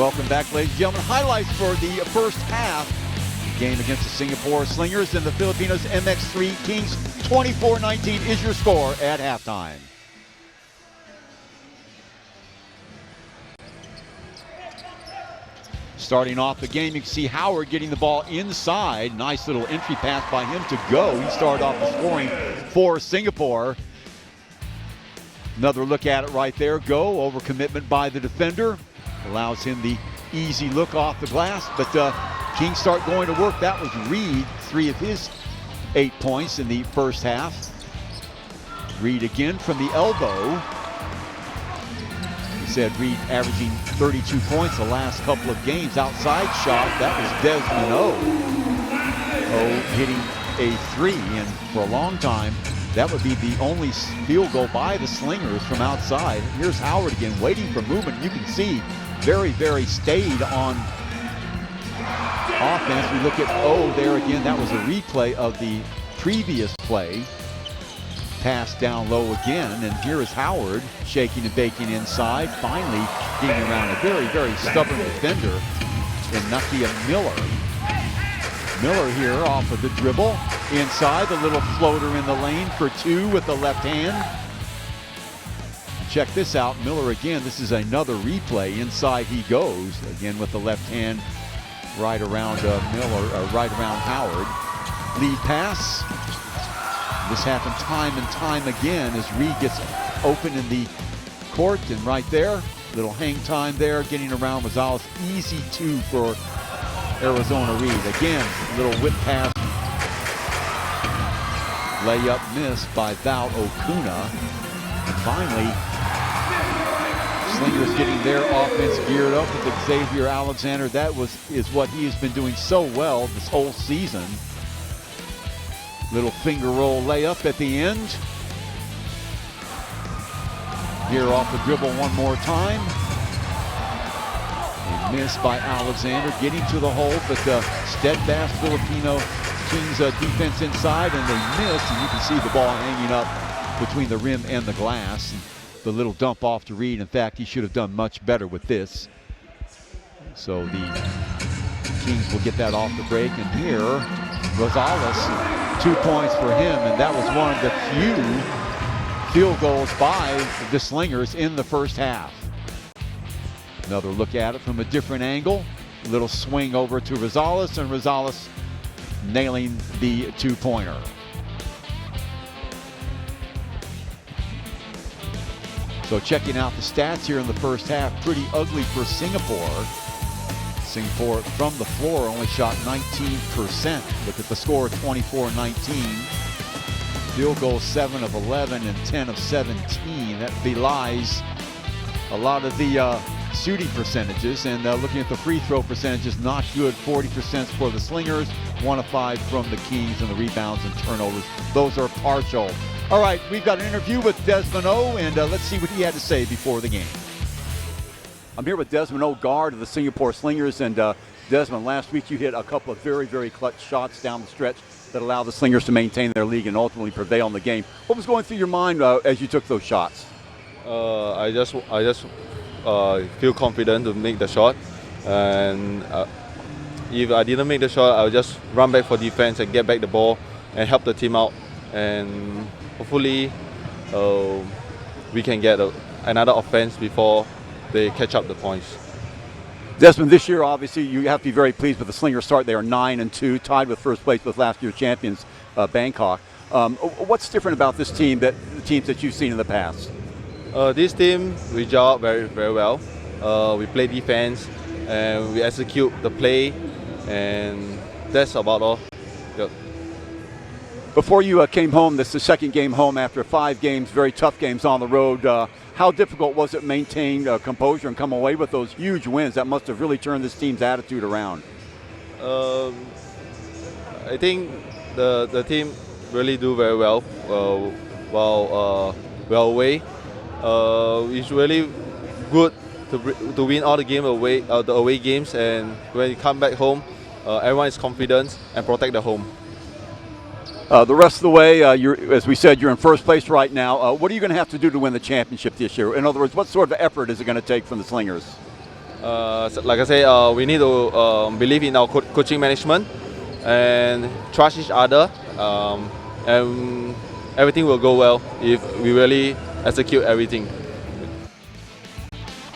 A: Welcome back, ladies and gentlemen. Highlights for the first half. Game against the Singapore Slingers and the Filipinas MX3 Kings. 24-19 is your score at halftime. Starting off the game, you can see Howard getting the ball inside. Nice little entry pass by him to go. He started off the scoring for Singapore. Another look at it right there. Go over commitment by the defender. Allows him the easy look off the glass, but Kings start going to work. That was Reed, 3 of his 8 points in the first half. Reed again from the elbow. He said Reed averaging 32 points the last couple of games. Outside shot, that was Desmond O hitting a 3, and for a long time, that would be the only field goal by the Slingers from outside. Here's Howard again, waiting for movement. You can see very, very stayed on offense. We look at O there again. That was a replay of the previous play. Pass down low again, and here is Howard shaking and baking inside. Finally getting around a very, very stubborn defender in Nakia Miller. Miller here off of the dribble. Inside, the little floater in the lane for 2 with the left hand. Check this out, Miller again. This is another replay. Inside he goes again with the left hand, right around Miller, right around Howard. Lead pass. This happened time and time again as Reed gets open in the court, and right there, little hang time there, getting around Rosales. Easy 2 for Arizona Reed. Again, little whip pass. Layup missed by Val Okuna. And finally, Slingers getting their offense geared up with Xavier Alexander. That is what he has been doing so well this whole season. Little finger roll layup at the end. Here off the dribble one more time. A miss by Alexander, getting to the hole, but steadfast Filipino Kings defense inside, and they missed, and you can see the ball hanging up between the rim and the glass. And the little dump off to Reed. In fact, he should have done much better with this. So the Kings will get that off the break, and here, Rosales, 2 points for him, and that was one of the few field goals by the Slingers in the first half. Another look at it from a different angle. A little swing over to Rosales, and Rosales nailing the 2-pointer. So checking out the stats here in the first half, pretty ugly for Singapore. Singapore from the floor only shot 19%. Look at the score, 24-19. Field goal 7 of 11 and 10 of 17. That belies a lot of the shooting percentages, and looking at the free throw percentages, not good. 40% for the Slingers, 1 of 5 from the Kings, and the rebounds and turnovers, those are partial. All right, we've got an interview with Desmond O, and let's see what he had to say before the game. I'm here with Desmond O, guard of the Singapore Slingers, and Desmond, last week you hit a couple of very, very clutch shots down the stretch that allowed the Slingers to maintain their lead and ultimately prevail in the game. What was going through your mind as you took those shots?
E: I just feel confident to make the shot, and if I didn't make the shot, I'll just run back for defense and get back the ball and help the team out, and hopefully we can get another offense before they catch up the points.
C: Desmond, this year obviously you have to be very pleased with the Slingers start. They are 9-2, tied with first place with last year's champions Bangkok. What's different about this team that the teams that you've seen in the past?
E: This team, we gel very, very well. We play defense and we execute the play, and that's about all. Yep.
C: Before you came home, this is the second game home after 5 games, very tough games on the road. How difficult was it maintain composure and come away with those huge wins? That must have really turned this team's attitude around.
E: I think the team really do very well while away. It's really good to win all the game away, the away games, and when you come back home, everyone is confident and protect the home.
C: The rest of the way, as we said, you're in first place right now. What are you going to have to do to win the championship this year? In other words, what sort of effort is it going to take from the Slingers?
E: like I say, we need to believe in our coaching management and trust each other, and everything will go well if we really execute everything.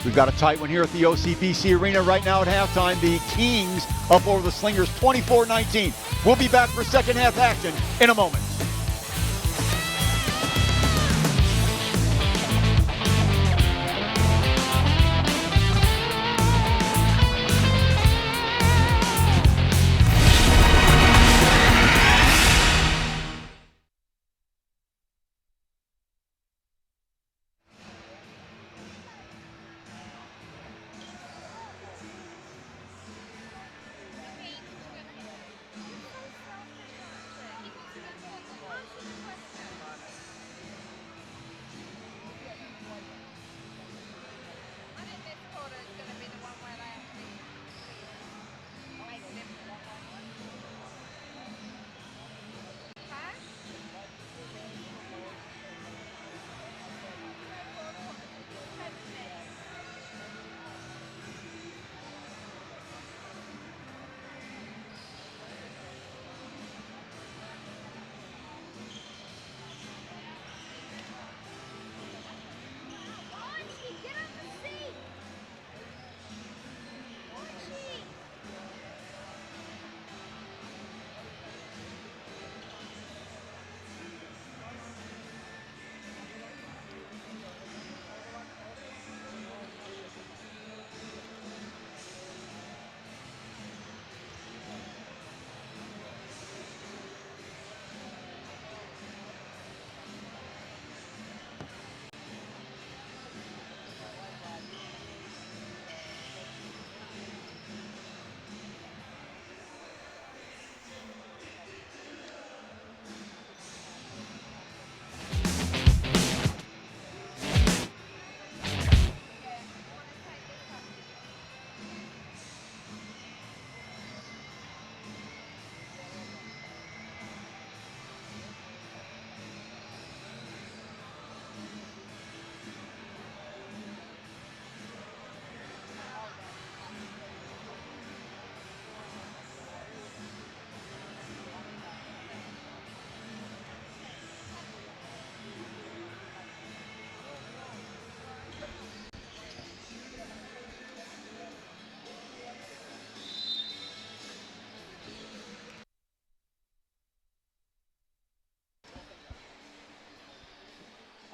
A: We've got a tight one here at the OCBC Arena right now at halftime. The Kings up over the Slingers 24-19. We'll be back for second half action in a moment.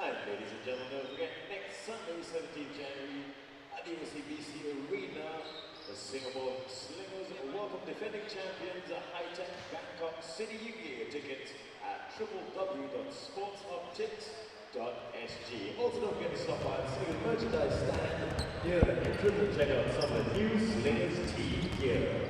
D: And ladies and gentlemen, don't forget, next Sunday, 17th January, at the OCBC Arena, the Singapore Slingers welcome defending champions High-Tech Bangkok City. You can get your tickets at www.sportsoptics.sg. Also don't forget to stop by the Slingers merchandise stand near the entrance and check out some of the new Slingers team gear.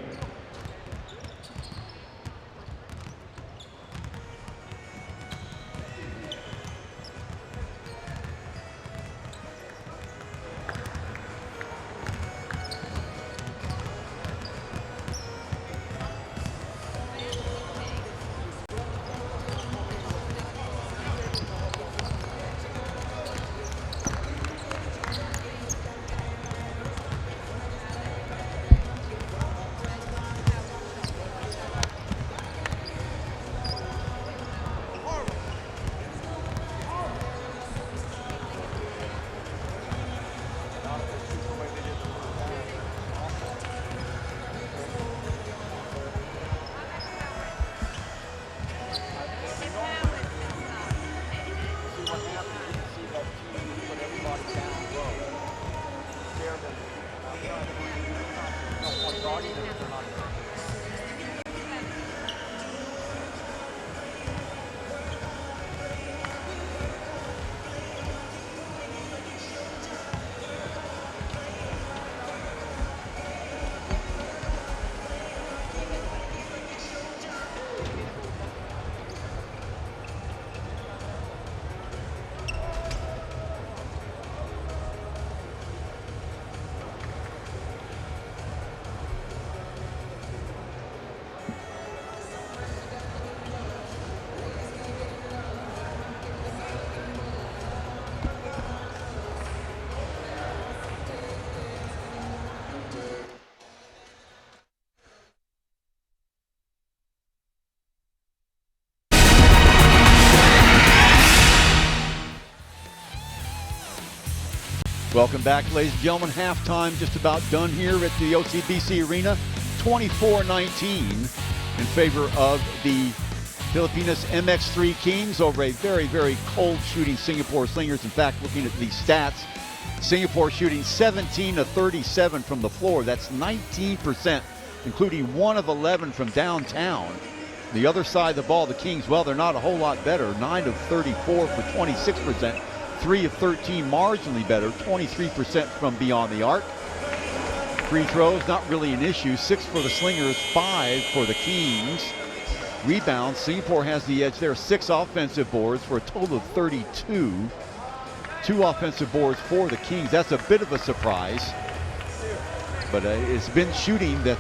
A: Welcome back, ladies and gentlemen. Halftime just about done here at the OCBC Arena. 24-19 in favor of the Pilipinas MX3 Kings over a very, very cold shooting Singapore Slingers. In fact, looking at these stats, Singapore shooting 17 of 37 from the floor. That's 19%, including 1 of 11 from downtown. The other side of the ball, the Kings, well, they're not a whole lot better. 9 of 34 for 26%. 3 of 13 marginally better. 23% from beyond the arc. Free throws, not really an issue. 6 for the Slingers, 5 for the Kings. Rebounds, Singapore has the edge there. 6 offensive boards for a total of 32. 2 offensive boards for the Kings. That's a bit of a surprise. But it's been shooting that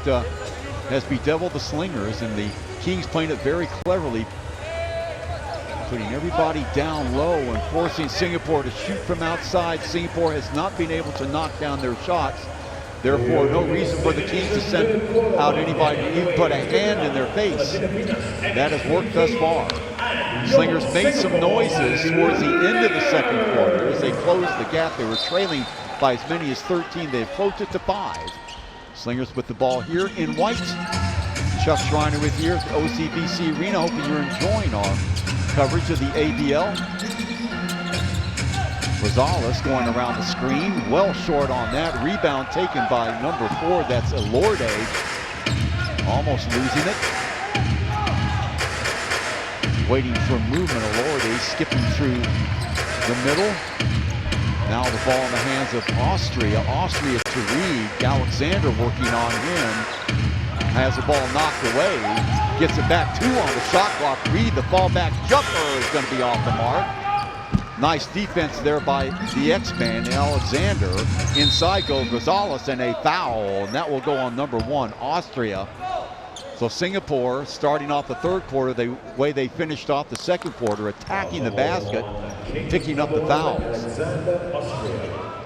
A: has bedeviled the Slingers, and the Kings playing it very cleverly, putting everybody down low and forcing Singapore to shoot from outside. Singapore has not been able to knock down their shots. Therefore, no reason for the Kings to send out anybody to even put a hand in their face. That has worked thus far. Slingers made some noises towards the end of the second quarter as they closed the gap. They were trailing by as many as 13. They've closed it to 5. Slingers with the ball here in white. Chuck Schreiner with you here at the OCBC Arena. Hoping you're enjoying our coverage of the ABL. Rosales going around the screen, well short on that. Rebound taken by number 4, that's Elorde. Almost losing it. Waiting for movement, Elorde skipping through the middle. Now the ball in the hands of Austria. Austria to Reed. Alexander working on him. Has the ball knocked away. Gets it back 2 on the shot clock. Reed, the fallback jumper is going to be off the mark. Nice defense there by the X-Man, Alexander. Inside goes Rosales, and a foul, and that will go on number 1, Austria. So Singapore, starting off the third quarter, the way they finished off the second quarter, attacking the basket, picking up the fouls.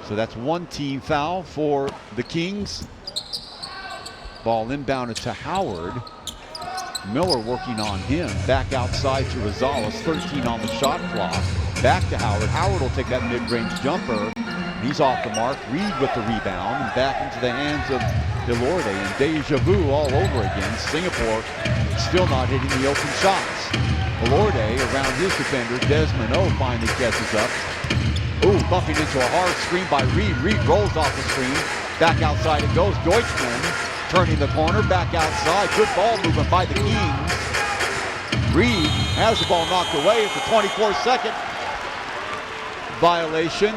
A: So that's 1 team foul for the Kings. Ball inbounded to Howard. Miller working on him. Back outside to Rosales, 13 on the shot clock. Back to Howard. Howard will take that mid-range jumper. He's off the mark. Reed with the rebound, and back into the hands of Elorde. And deja vu all over again. Singapore still not hitting the open shots. Elorde around his defender. Desmond O finally catches up. Ooh, bumping into a hard screen by Reed. Reed rolls off the screen. Back outside it goes. Deutschman turning the corner. Back outside. Good ball movement by the Kings. Reed has the ball knocked away for 24-second violation.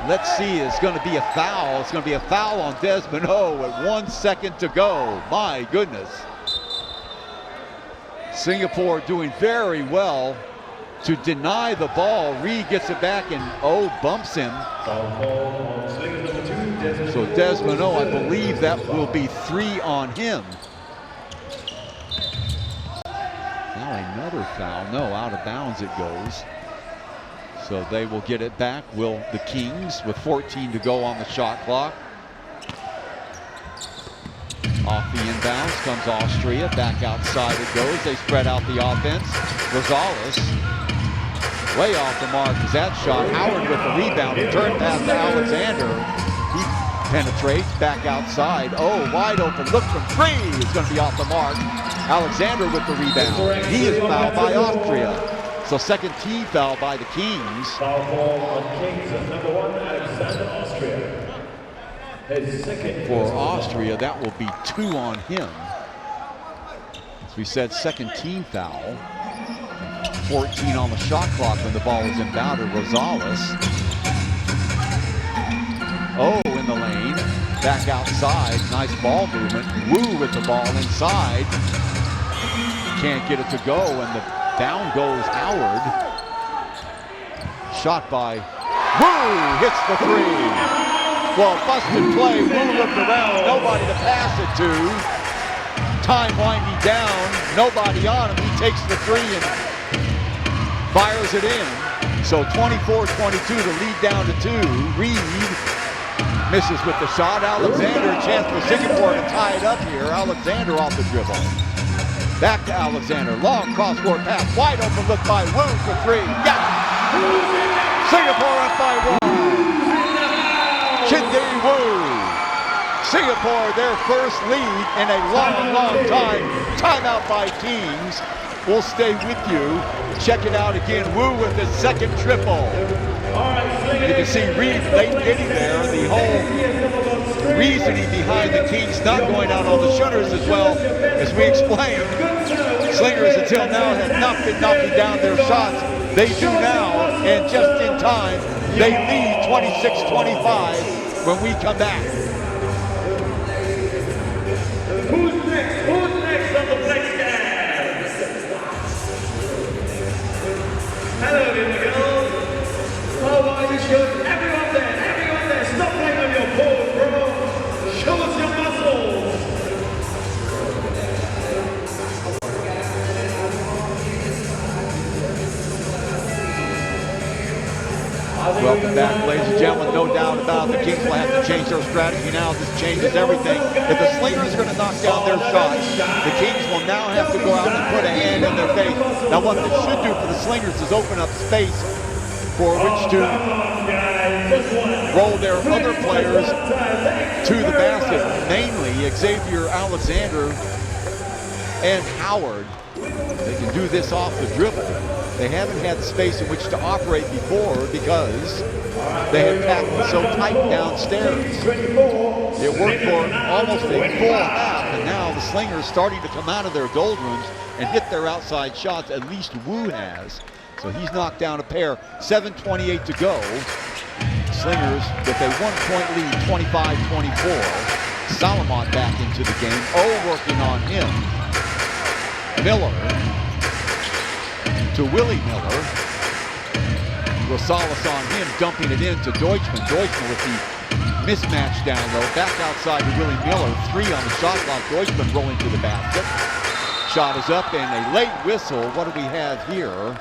A: Let's see, it's going to be a foul. It's going to be a foul on Desmond O at 1 second to go. My goodness. Singapore doing very well to deny the ball. Reed gets it back and O bumps him. So Desmond O, I believe that will be 3 on him. Now another foul. No, out of bounds it goes. So they will get it back, will the Kings, with 14 to go on the shot clock. Off the inbounds comes Austria. Back outside it goes. They spread out the offense. Rosales way off the mark is that shot. Howard with the rebound. Return pass to Alexander. He penetrates back outside. Oh, wide open. Look from 3. It's going to be off the mark. Alexander with the rebound. He is fouled by Austria. So second team foul by the Kings.
D: Foul on Kings at number 1, Alexander Austria. His second
A: For Austria, that will be 2 on him. As we said, second team foul. 14 on the shot clock when the ball was inbounded. Rosales. Oh, in the lane. Back outside. Nice ball movement. Wu with the ball inside. Can't get it to go, and the down goes Howard. Shot by Wu, hits the 3. Well, busted play. Wu looked around, nobody to pass it to. Time winding down, nobody on him. He takes the 3 and fires it in. So 24-22 to lead down to 2. Reed misses with the shot. Alexander, a chance for Singapore to tie it up here. Alexander off the dribble. Back to Alexander, long cross-court pass, wide open look by Wu for 3. Yes! Singapore up by 1. Chindee Wu. Singapore, their first lead in a long, long time. Timeout by Kings. We'll stay with you. Check it out again. Wu with his second triple. You can see Reed late getting there. The whole reasoning behind the Kings not going out on the shooters as well, as we explained. Slingers until now have not been knocking down their shots. They do now, and just in time, they lead 26-25 when we come back.
D: Who's next? Who's next on the plexiglass? Hello, little girls. How are you? Show everyone there, stop playing on your pole, bro. Show us your muscles.
A: Welcome back, ladies and gentlemen. No doubt about it. The Kings will have to change their strategy now. This changes everything. If the Slingers are going to knock down their shots, the Kings will now have to go out and put a hand in their face. Now, what they should do for the Slingers is open up space for which to roll their other players to the basket, mainly Xavier Alexander and Howard. They can do this off the dribble. They haven't had space in which to operate before because they have packed it so tight downstairs. It worked for almost a full half, and now the Slingers starting to come out of their doldrums and hit their outside shots. At least Wu has. So he's knocked down a pair. 7:28 to go. Slingers with a 1-point lead, 25-24. Salomon back into the game. Working on him. Miller to Willie Miller. Rosales on him, dumping it in to Deutschman. Deutschman with the mismatch down low. Back outside to Willie Miller. 3 on the shot clock. Deutschman rolling to the basket. Shot is up and a late whistle. What do we have here?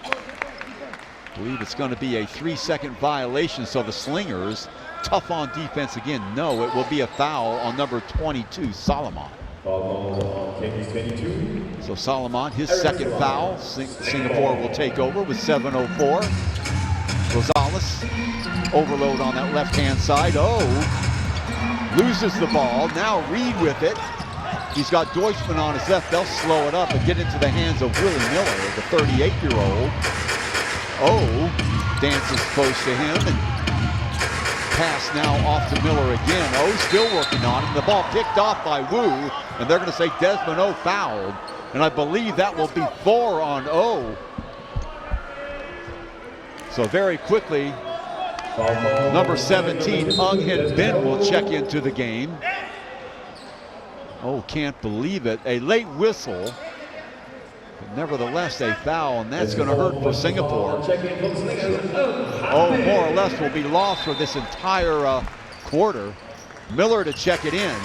A: I believe it's going to be a 3-second violation. So the Slingers, tough on defense again. No, it will be a foul on number 22, Salomon. So Salomon, his second foul. Singapore will take over with 7:04. Rosales, overload on that left-hand side. Loses the ball. Now Reed with it. He's got Deutschman on his left. They'll slow it up and get into the hands of Willie Miller, the 38-year-old. Dances close to him, and pass now off to Miller again. Still working on him. The ball picked off by Wu, and they're going to say Desmond fouled. And I believe that will be 4 on So very quickly, number 17, Ung Hin Bin will check into the game. Can't believe it. A late whistle. But nevertheless, a foul, and that's going to hurt for Singapore. More or less will be lost for this entire quarter. Miller to check it in.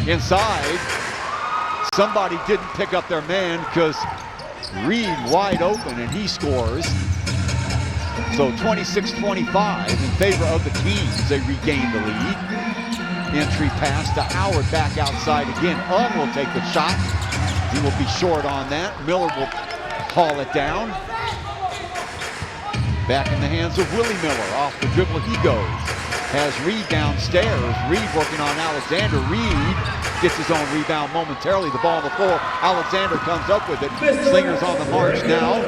A: Inside. Somebody didn't pick up their man because Reed wide open, and he scores. So 26-25 in favor of the Kings. They regain the lead. Entry pass to Howard, back outside again. Will take the shot. He will be short on that. Miller will haul it down. Back in the hands of Willie Miller. Off the dribble he goes. Has Reed downstairs. Reed working on Alexander. Reed gets his own rebound momentarily. The ball on the floor. Alexander comes up with it. Slingers on the march now.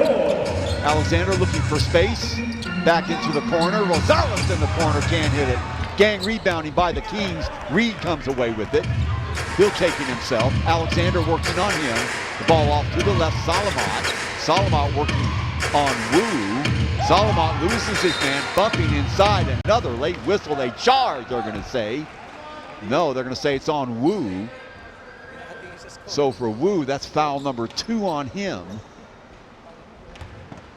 A: Alexander looking for space. Back into the corner. Rosales in the corner, can't hit it. Gang rebounding by the Kings. Reed comes away with it. He'll take it himself. Alexander working on him. The ball off to the left. Salomon working on Wu. Salomon loses his man, bumping inside. Another late whistle. They charge, they're going to say. No, they're going to say it's on Wu. So for Wu, that's foul number 2 on him.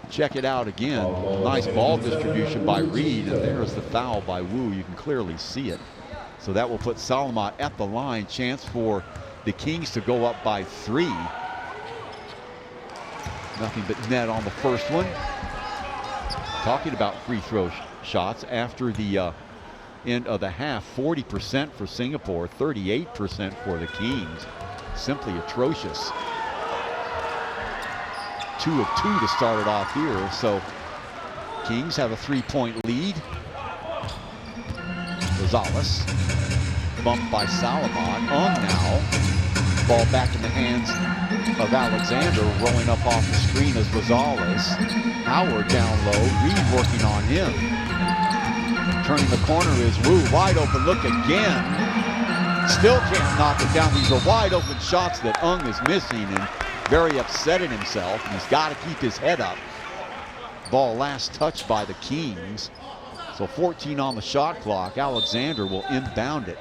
A: Check it out again. Nice ball distribution by Reed, and there's the foul by Wu. You can clearly see it. So that will put Salomon at the line. Chance for the Kings to go up by 3. Nothing but net on the first one. Talking about free throw shots after the end of the half. 40% for Singapore, 38% for the Kings. Simply atrocious. 2 of 2 to start it off here. So Kings have a 3-point lead. Rosales. Bumped by Salamat. Now. Ball back in the hands of Alexander, rolling up off the screen as Rosales. Howard down low, Reed working on him. Turning the corner is Wu, wide open look again. Still can't knock it down. These are wide open shots that is missing and very upset at himself. And he's got to keep his head up. Ball last touched by the Kings. So 14 on the shot clock. Alexander will inbound it.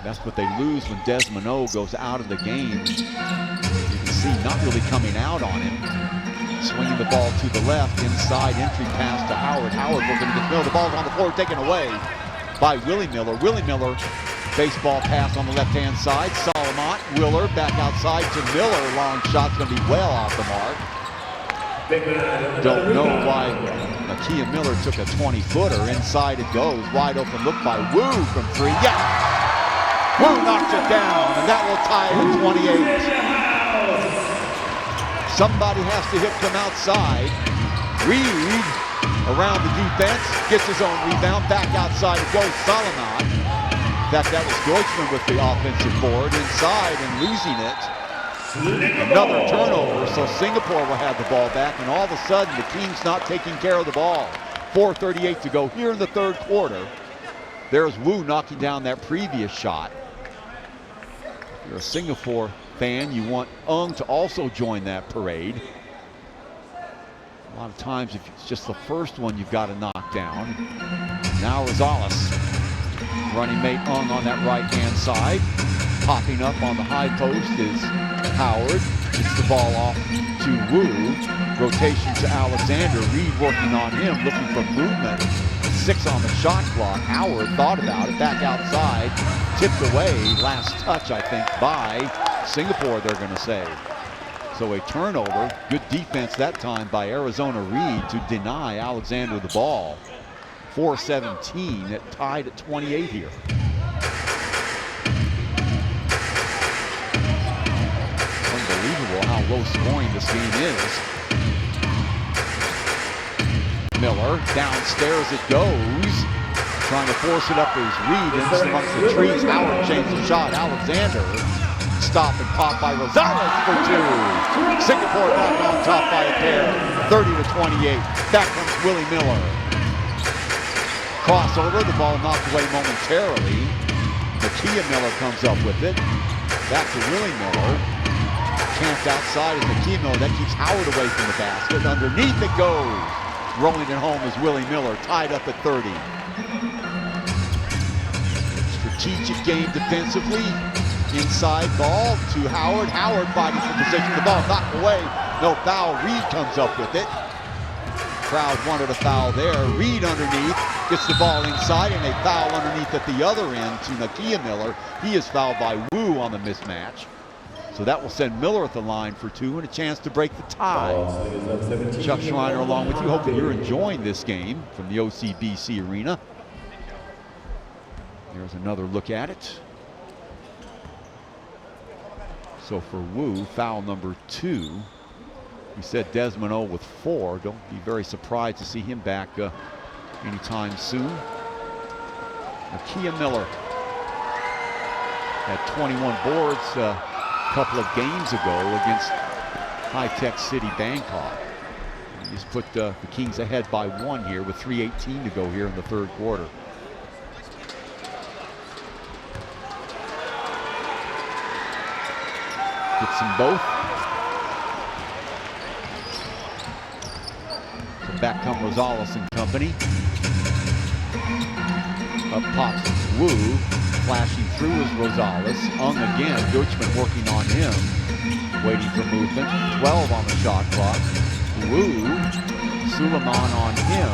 A: That's what they lose when Desmond O goes out of the game. You can see not really coming out on him. Swinging the ball to the left, inside entry pass to Howard. Howard looking to get Miller. The ball's on the floor, taken away by Willie Miller. Willie Miller, baseball pass on the left-hand side. Salamat, Willer back outside to Miller. Long shot's going to be well off the mark. Don't know why Nakia Miller took a 20-footer. Inside it goes. Wide open look by Wu from three. Yeah! Wu knocks it down, and that will tie it at 28. Somebody has to hit from outside. Reed around the defense, gets his own rebound, back outside it goes. Salamat. In fact, that was Deutschman with the offensive board inside and losing it. Another turnover, so Singapore will have the ball back, and all of a sudden the Kings not taking care of the ball. 4:38 to go here in the third quarter. There's Wu knocking down that previous shot. If you're a Singapore fan, you want to also join that parade. A lot of times, if it's just the first one you've got to knock down. Now Rosales, running mate on that right-hand side. Popping up on the high post is Howard. Gets the ball off to Wu. Rotation to Alexander. Reed working on him, looking for movement. 6 on the shot clock. Howard thought about it, back outside. Tipped away, last touch, I think, by Singapore, they're going to say. So a turnover. Good defense that time by Arizona Reed to deny Alexander the ball. 4:17, it tied at 28 here. Unbelievable how low scoring this game is. Miller, downstairs it goes. Trying to force it up as Reed in amongst the trees. Howard changed the shot. Alexander, stop and pop by Rosales for 2. Singapore back on top by a pair. 30-28. Back comes Willie Miller. Crossover, the ball knocked away momentarily. Nakia Miller comes up with it. Back to Willie Miller. Camped outside is Nakia Miller. That keeps Howard away from the basket. Underneath it goes. Rolling it home is Willie Miller, tied up at 30. Strategic game defensively. Inside ball to Howard. Howard fighting for position. The ball knocked away. No foul. Reed comes up with it. Crowd wanted a foul there. Reed underneath. Gets the ball inside and a foul underneath at the other end to Nakia Miller. He is fouled by Wu on the mismatch. So that will send Miller at the line for 2 and a chance to break the tie. Chuck Schreiner along with you. Hope that you're enjoying this game from the OCBC Arena. Here's another look at it. So for Wu, foul number 2. We said Desmond O with 4. Don't be very surprised to see him back anytime soon. Nakia Miller had 21 boards a couple of games ago against High-Tech City Bangkok. He just put the Kings ahead by 1 here with 3:18 to go here in the third quarter. Gets them both. So back come Rosales and company. Up pops Wu. Flashing through is Rosales. Again. Deutschman working on him. Waiting for movement. 12 on the shot clock. Wu. Suleiman on him.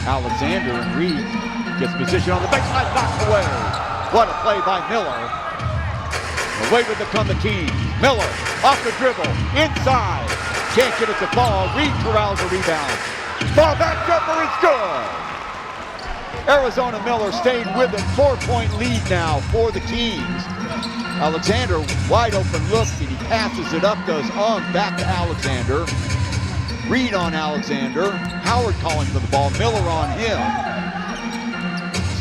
A: Alexander and Reed gets position on the backside. Knocked away. What a play by Miller. Away would come the Kings. Miller off the dribble. Inside. Can't get it to fall. Reed corrals a rebound. Ball back jumper is good. Arizona Miller stayed with it. 4-point lead now for the Kings. Alexander, wide open look, and he passes it up, goes on back to Alexander. Reed on Alexander. Howard calling for the ball. Miller on him.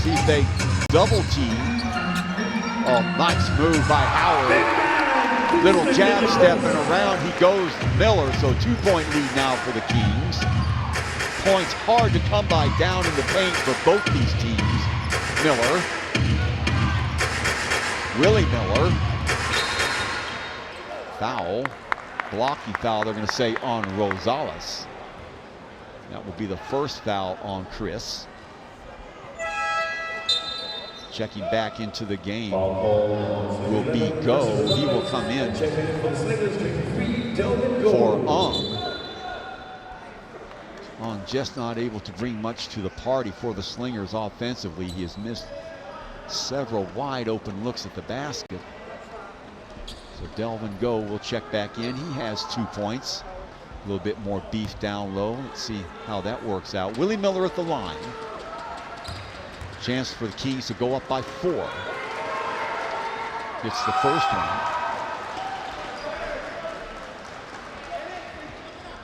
A: See a double team. Oh, nice move by Howard. Little jab stepping around. He goes Miller, so 2-point lead now for the Kings. Points hard to come by down in the paint for both these teams. Miller. Willie Miller. Foul. Blocky foul, they're going to say, on Rosales. That will be the first foul on Chris. Checking back into the game will be Go. He will come in for Ung. Ung just not able to bring much to the party for the Slingers offensively. He has missed several wide open looks at the basket. So Delvin Go will check back in. He has 2 points. A little bit more beef down low. Let's see how that works out. Willie Miller at the line. Chance for the Kings to go up by 4. Gets the first one.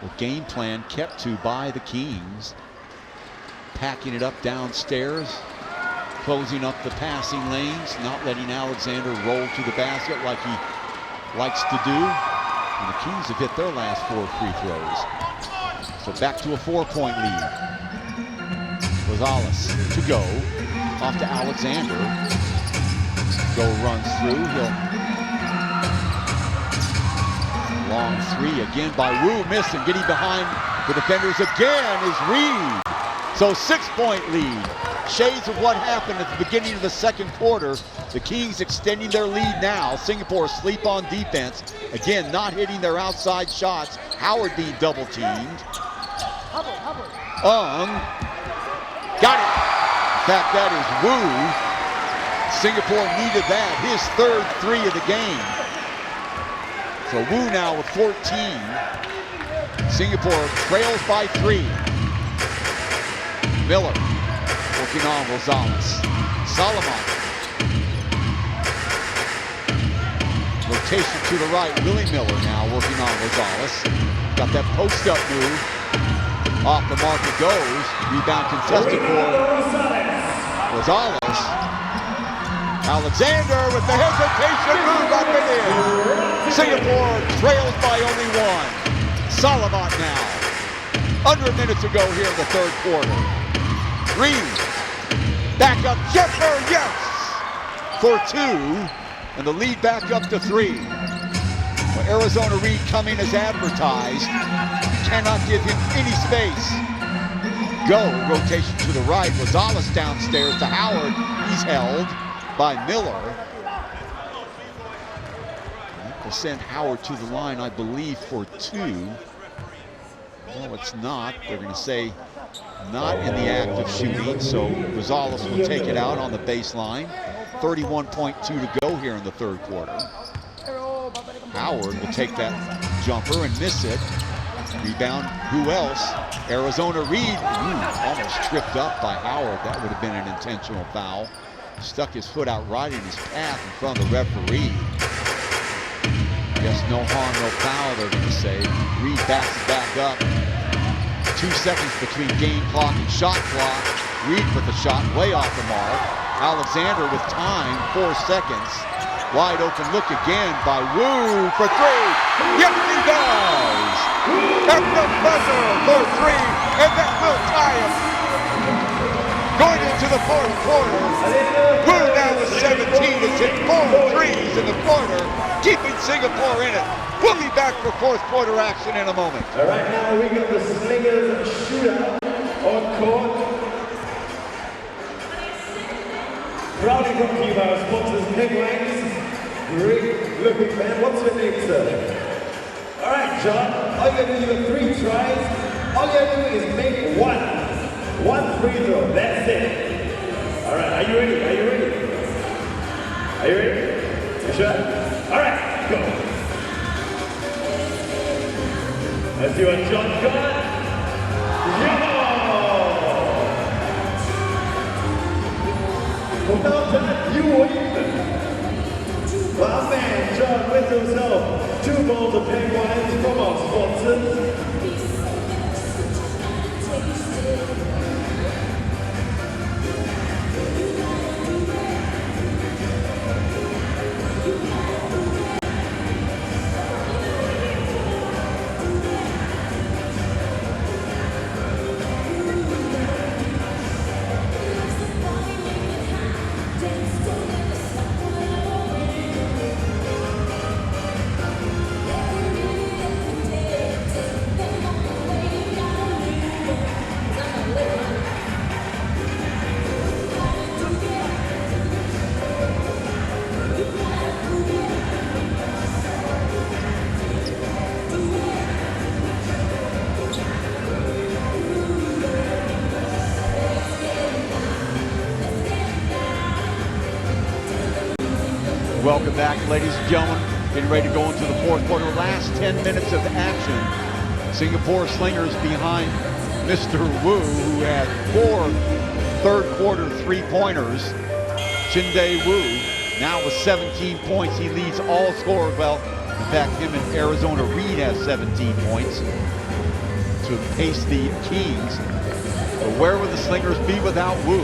A: Well, game plan kept to by the Kings. Packing it up downstairs. Closing up the passing lanes. Not letting Alexander roll to the basket like he likes to do. And the Kings have hit their last 4 free throws. So back to a 4-point lead. Rosales to Go. Off to Alexander. Go runs through. He'll long 3 again by Wu. Missing. Getting behind the defenders again is Reed. So 6-point lead. Shades of what happened at the beginning of the second quarter. The Kings extending their lead now. Singapore asleep on defense. Again, not hitting their outside shots. Howard being double teamed. Got it. In fact, that is Wu. Singapore needed that. His 3rd 3 of the game. So Wu now with 14. Singapore trails by 3. Miller. Working on Rosales. Solomon. Rotation to the right. Willie Miller now working on Rosales. Got that post-up move. Off the mark it goes. Rebound contested for Rosales. Alexander with the hesitation move up and in. Singapore trails by only 1. Solomon now. Under a minute to go here in the 3rd quarter. Reed. Back up, Jeffer, yes! For 2, and the lead back up to 3. Well, Arizona Reed coming as advertised. Cannot give him any space. Go, rotation to the right. Rosales downstairs to Howard. He's held by Miller. They'll send Howard to the line, I believe, for 2. No, it's not. They're going to say not in the act of shooting, so Rosales will take it out on the baseline. 31.2 to go here in the 3rd quarter. Howard will take that jumper and miss it. Rebound, who else? Arizona Reed. Almost tripped up by Howard. That would have been an intentional foul. Stuck his foot out right in his path in front of the referee. Guess no harm, no foul, they're going to say. Reed backs it back up. 2 seconds between game clock and shot clock. Reed with the shot way off the mark. Alexander with time, 4 seconds. Wide open look again by Wu for 3. Yes, he does! At the buzzer for 3, and that will tie him. Going into the 4th quarter, Wu now with 17 has hit 4 threes in the quarter, keeping Singapore in it. We'll be back for 4th quarter action in a moment.
D: All right, now we got the Slingers shootout on court. Proudly brought to you by our sponsors, Pegwings. Great looking man. What's your name, sir? All right, John. All you gotta do is 3 tries. All you gotta do is make 1 free throw. That's it. All right, are you ready? Are you ready? Are you ready? You sure? All right, go. Let's see what John got. Yo! Without that, you win. Our man, John, with himself 2 bowls of pink wines from our sponsors.
A: Welcome back, ladies and gentlemen. Getting ready to go into the fourth quarter. Last 10 minutes of action. Singapore Slingers behind Mr. Wu, who had 4 third-quarter three-pointers. Chin-Dae Wu now with 17 points. He leads all scorers. Well, in fact, him and Arizona Reed has 17 points to pace the Kings. But where would the Slingers be without Wu?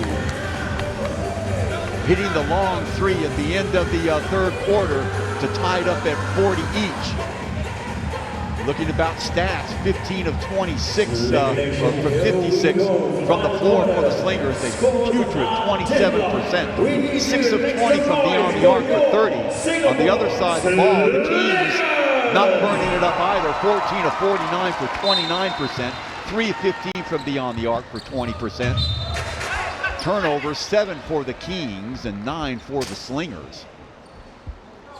A: Hitting the long three at the end of the third quarter to tie it up at 40 each. Looking about stats, 15 of 26, from 56 from the floor for the Slingers. A putrid 27%. 6 of 20 from beyond the arc for 30. On the other side of the ball, the Kings not burning it up either. 14 of 49 for 29%. 3 of 15 from beyond the arc for 20%. Turnovers, 7 for the Kings and 9 for the Slingers.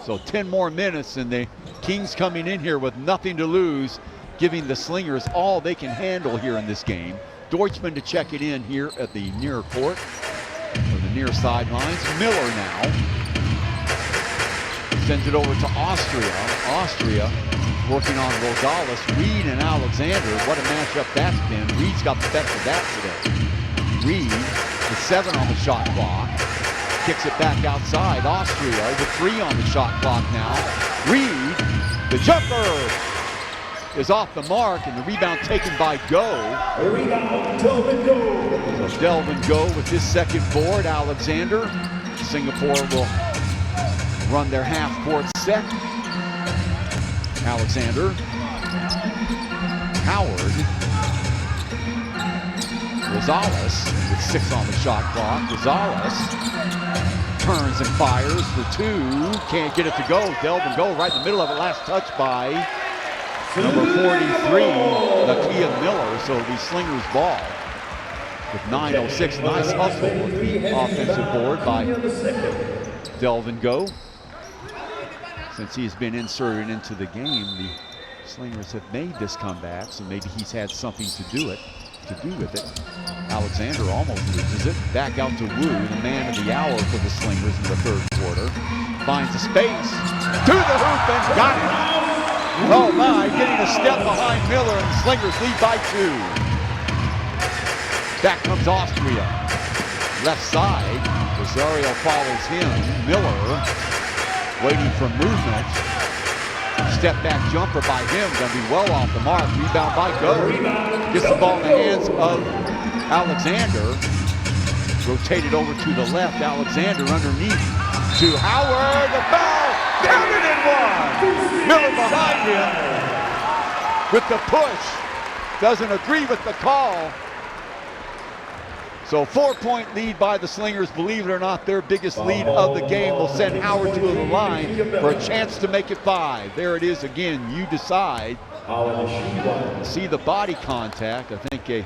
A: So 10 more minutes and the Kings coming in here with nothing to lose, giving the Slingers all they can handle here in this game. Deutschman to check it in here at the near court, or the near sidelines. Miller now sends it over to Austria. Austria working on Rosales, Reed and Alexander. What a matchup that's been. Reed's got the best of that today. Reed with 7 on the shot clock. Kicks it back outside. Austria with 3 on the shot clock now. Reed, the jumper is off the mark, and the rebound taken by Go.
D: Rebound, Delvin Go.
A: So Delvin Go with his second board. Alexander. Singapore will run their half-court set. Alexander. Howard. Rosales with 6 on the shot clock. Rosales turns and fires for 2. Can't get it to go. Delvin Go right in the middle of it. Last touch by number 43, Nakia Miller. So the Slingers ball with 9:06. Nice hustle with the offensive board by Delvin Go. Since he's been inserted into the game, the Slingers have made this comeback, so maybe he's had something to do with it. Alexander almost loses it. Back out to Wu, the man of the hour for the Slingers in the third quarter. Finds a space, to the hoop and got it. Oh my, getting a step behind Miller, and the Slingers lead by 2. Back comes Austria. Left side, Rosario follows him. Miller waiting for movement. Step back jumper by him, gonna be well off the mark. Rebound by Go. Gets the ball in the hands of Alexander. Rotated over to the left. Alexander underneath to Howard. The foul, counted and 1. Miller behind him with the push. Doesn't agree with the call. So 4-point lead by the Slingers. Believe it or not, their biggest lead of the game will send Howard to the line for a chance to make it 5. There it is again. You decide. See the body contact. I think a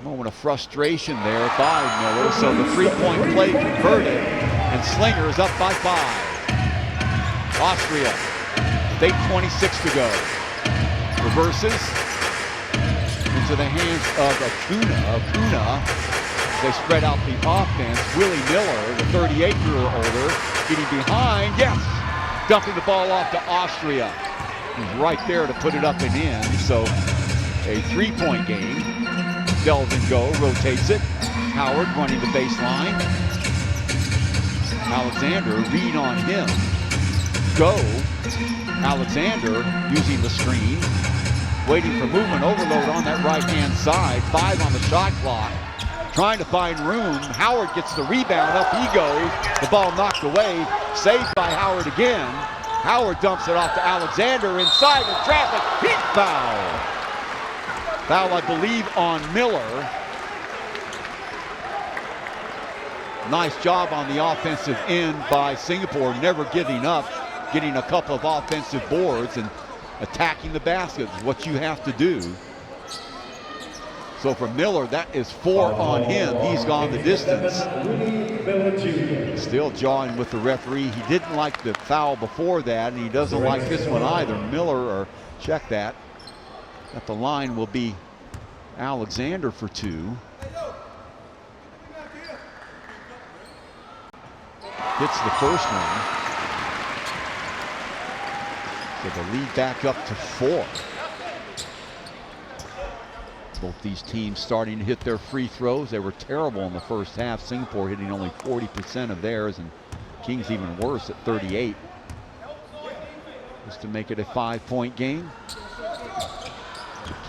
A: moment of frustration there by Miller. So the 3-point play converted, and Slingers up by 5. Austria, 8:26 to go. Reverses into the hands of Acuna. They spread out the offense. Willie Miller, the 38-year-older, getting behind. Yes! Dumping the ball off to Austria. He's right there to put it up and in. So a 3-point game. Delvin Go rotates it. Howard running the baseline. Alexander, Reed on him. Go. Alexander using the screen. Waiting for movement, overload on that right-hand side. 5 on the shot clock. Trying to find room. Howard gets the rebound. Up he goes. The ball knocked away. Saved by Howard again. Howard dumps it off to Alexander inside the traffic. Heat foul. Foul, I believe, on Miller. Nice job on the offensive end by Singapore, never giving up, getting a couple of offensive boards and attacking the basket is what you have to do. So for Miller, that is 4 on him. He's gone the distance. Still jawing with the referee. He didn't like the foul before that, and he doesn't like this one either. Miller, or check that. At the line will be Alexander for 2. Hits the first one. So the lead back up to 4. Both these teams starting to hit their free throws. They were terrible in the first half. Singapore hitting only 40% of theirs, and Kings even worse at 38. Just to make it a 5-point game.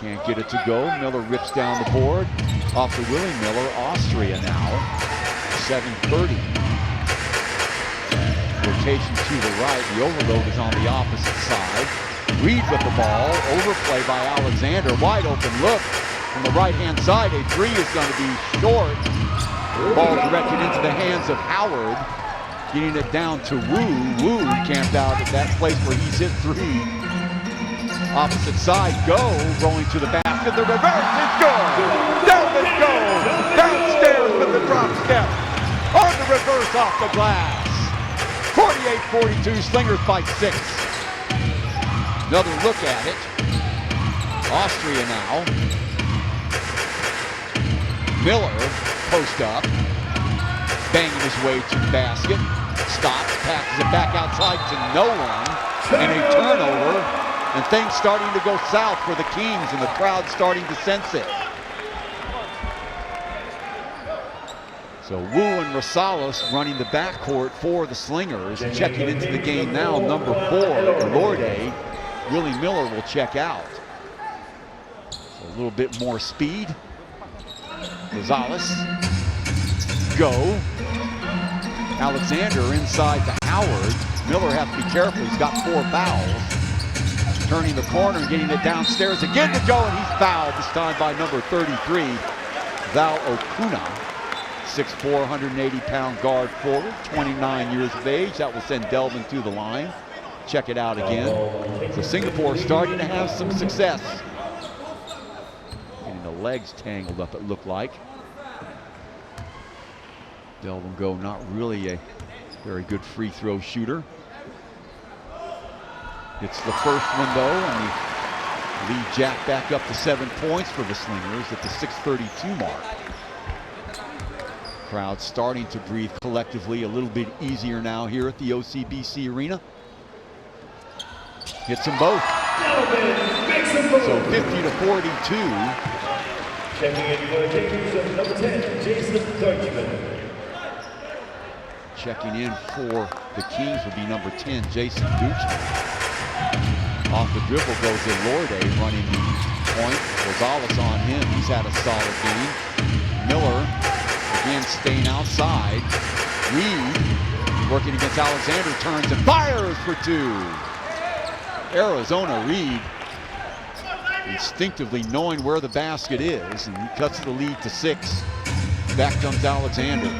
A: Can't get it to go. Miller rips down the board. Off to Willie Miller. Austria now. 7:30. Rotation to the right. The overload is on the opposite side. Reed with the ball. Overplay by Alexander. Wide open look from the right-hand side. A three is going to be short. Ball directed into the hands of Howard. Getting it down to Wu. Wu camped out at that place where he's hit 3. Opposite side, Go, rolling to the basket. The reverse is good. Delvin Go, downstairs with the drop step. On the reverse off the glass. 48-42, Slingers by 6. Another look at it. Austria now. Miller, post up. Banging his way to the basket. Stops, passes it back outside to no one. And a turnover. And things starting to go south for the Kings, and the crowd starting to sense it. So Wu and Rosales running the backcourt for the Slingers. Checking into the game now, number 4, Lorde. Willie Miller will check out. So a little bit more speed. Rosales. Go. Alexander inside to Howard. Miller has to be careful, he's got 4 fouls. Turning the corner and getting it downstairs again to go, and he's fouled, this time by number 33, Val Okuna. 6'4", 180-pound guard forward, 29 years of age. That will send Delvin to the line. Check it out again. So Singapore starting to have some success. Getting the legs tangled up, it looked like. Delvin Go, not really a very good free throw shooter. It's the first one though, and the lead jacked back up to 7 points for the Slingers at the 6:32 mark. Crowd starting to breathe collectively a little bit easier now here at the OCBC Arena. Hits them both. So 50-42.
D: Checking in for Kings, number 10, Jason Deutschman.
A: Checking in for the Kings will be number 10, Jason Deutschman. Off the dribble goes Lorde, running the point. Rosales on him. He's had a solid game. Miller again staying outside. Reed working against Alexander, turns and fires for 2. Arizona Reed instinctively knowing where the basket is, and he cuts the lead to 6. Back comes Alexander.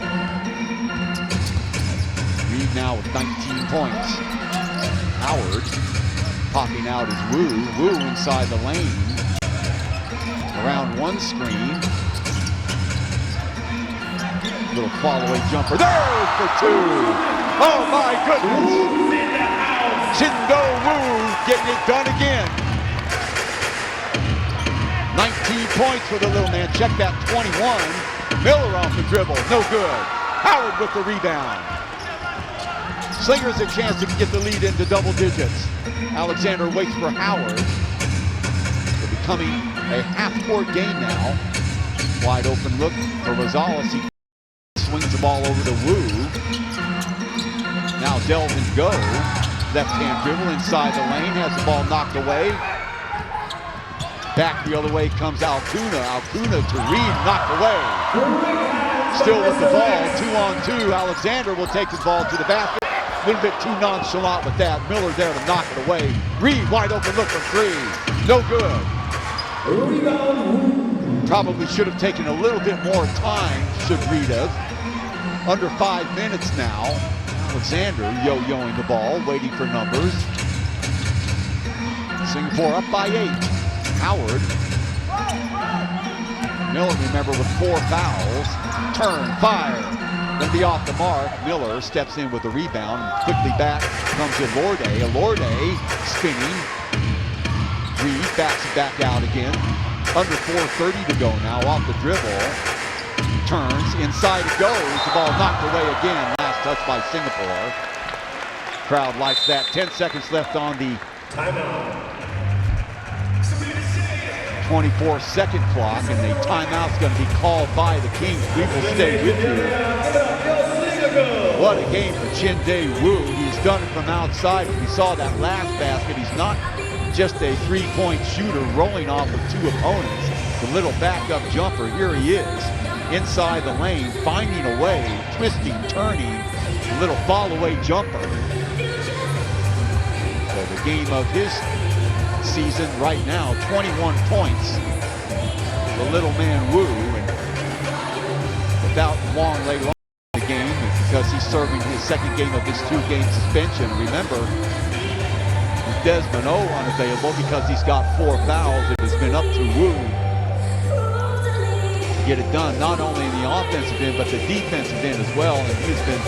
A: Reed now with 19 points. Howard popping out is Wu. Wu inside the lane. Around one screen. Little fall-away jumper. There for 2. Oh my goodness. Shindo Wu getting it done again. 19 points for the little man. Check that, 21. Miller off the dribble. No good. Howard with the rebound. Slingers a chance to get the lead into double digits. Alexander waits for Howard. It's becoming a half-court game now. Wide open look for Rosales. He swings the ball over to Wu. Now Delvin Go. Left-hand dribble inside the lane. Has the ball knocked away. Back the other way comes Alcuna. Alcuna to Reed, knocked away. Still with the ball, 2-on-2. Alexander will take the ball to the basket. A little bit too nonchalant with that. Miller there to knock it away. Reed wide open look for 3. No good. Probably should have taken a little bit more time, should Reed have. Under 5 minutes now. Alexander yo-yoing the ball, waiting for numbers. Singapore up by 8. Howard. Miller, remember, with 4 fouls. Turn, fire. Gonna be off the mark. Miller steps in with the rebound. Quickly back comes Lorde. Lorde spinning. Reed backs it back out again. Under 4:30 to go now. Off the dribble. Turns. Inside it goes. The ball knocked away again. Last touch by Singapore. Crowd likes that. 10 seconds left on the
D: Timeout.
A: 24-second clock, and the timeout's going to be called by the Kings. We will stay with you. What a game for Chin Dae Woo. He's done it from outside. We saw that last basket. He's not just a three-point shooter rolling off of two opponents. The little backup jumper, here he is, inside the lane, finding a way, twisting, turning, a little fall-away jumper. So the game of his season right now, 21 points. The little man Woo, and without long lay long in the game because he's serving his second game of his two-game suspension. Remember, Desmond O unavailable because he's got 4 fouls. It has been up to Woo to get it done, not only in the offensive end, but the defensive end as well, and he's been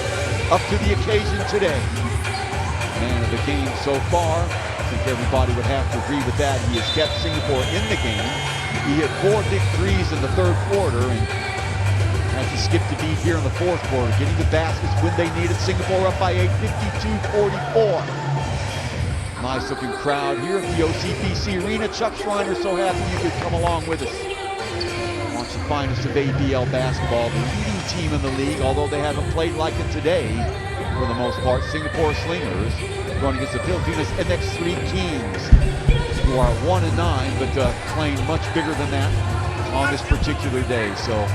A: up to the occasion today. Man of the game so far. I think everybody would have to agree with that. He has kept Singapore in the game. He hit 4 big threes in the third quarter and had to skip the beat here in the fourth quarter, getting the baskets when they needed. Singapore up by 8, 52-44. Nice looking crowd here at the OCBC Arena. Chuck Schreiner, so happy you could come along with us. Wants the finest of ABL basketball, the leading team in the league, although they haven't played like it today for the most part. Singapore Slingers going against the Pilipinas MX3 Kings, who are 1-9, but playing much bigger than that on this particular day. So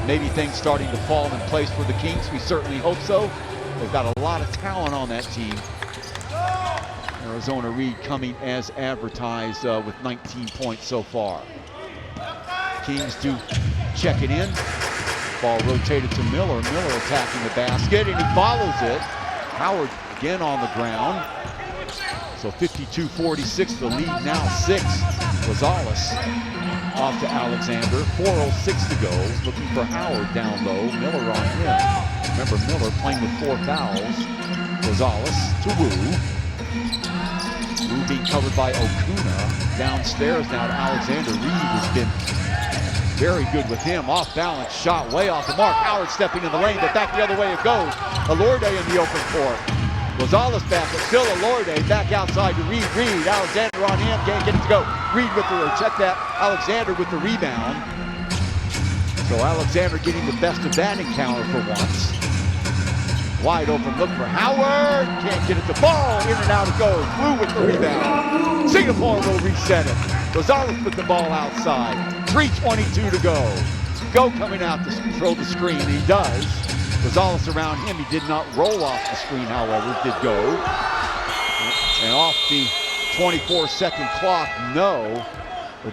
A: maybe things starting to fall in place for the Kings. We certainly hope so. They've got a lot of talent on that team. Arizona Reed coming as advertised with 19 points so far. Kings do check it in. Ball rotated to Miller. Miller attacking the basket, and he follows it. Howard again on the ground. So 52-46, the lead now 6. Rosales off to Alexander. 4:06 to go. Looking for Howard down low. Miller on him. Remember, Miller playing with 4 fouls. Rosales to Woo. Woo being covered by Okuna. Downstairs now to Alexander. Reed has been very good with him. Off balance shot way off the mark. Howard stepping in the lane, but back the other way it goes. Alorde in the open court. Rosales back, but still Alorde back outside to Reed. Reed, Alexander on him, can't get it to go. Reed with the, check that, Alexander with the rebound. So Alexander getting the best of that encounter for once. Wide open look for Howard. Can't get it to ball. In and out it goes. Woo with the rebound. Singapore will reset it. Rosales with the ball outside. 3:22 to go. Go coming out to control the screen. He does. Rosales around him. He did not roll off the screen, however. Did go. And off the 24-second clock, no.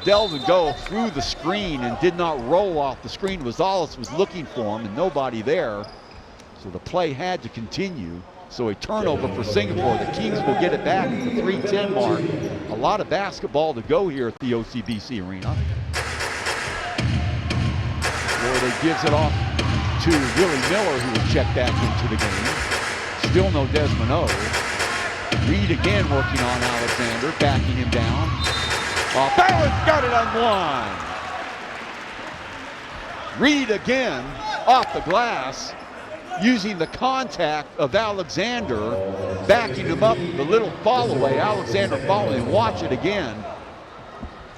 A: Delvin Go through the screen and did not roll off the screen. Rosales was looking for him and nobody there. So the play had to continue. So a turnover for Singapore. The Kings will get it back at the 3:10 mark. A lot of basketball to go here at the OCBC Arena. Florida gives it off to Willie Miller, who will check back into the game. Still no Desmond O. Reed again working on Alexander, backing him down. Barrett's got it on one. Reed again off the glass, using the contact of Alexander, backing him up, the little fall away. Alexander following, watch it again.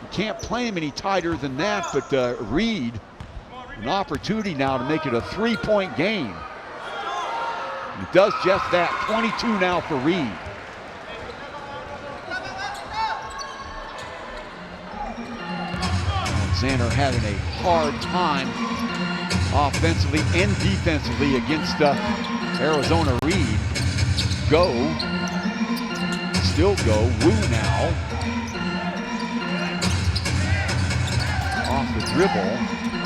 A: You can't play him any tighter than that, but Reed, an opportunity now to make it a 3-point game. He does just that, 22 now for Reed. Alexander having a hard time offensively and defensively against Arizona Reed. Go. Still go. Woo now. Off the dribble.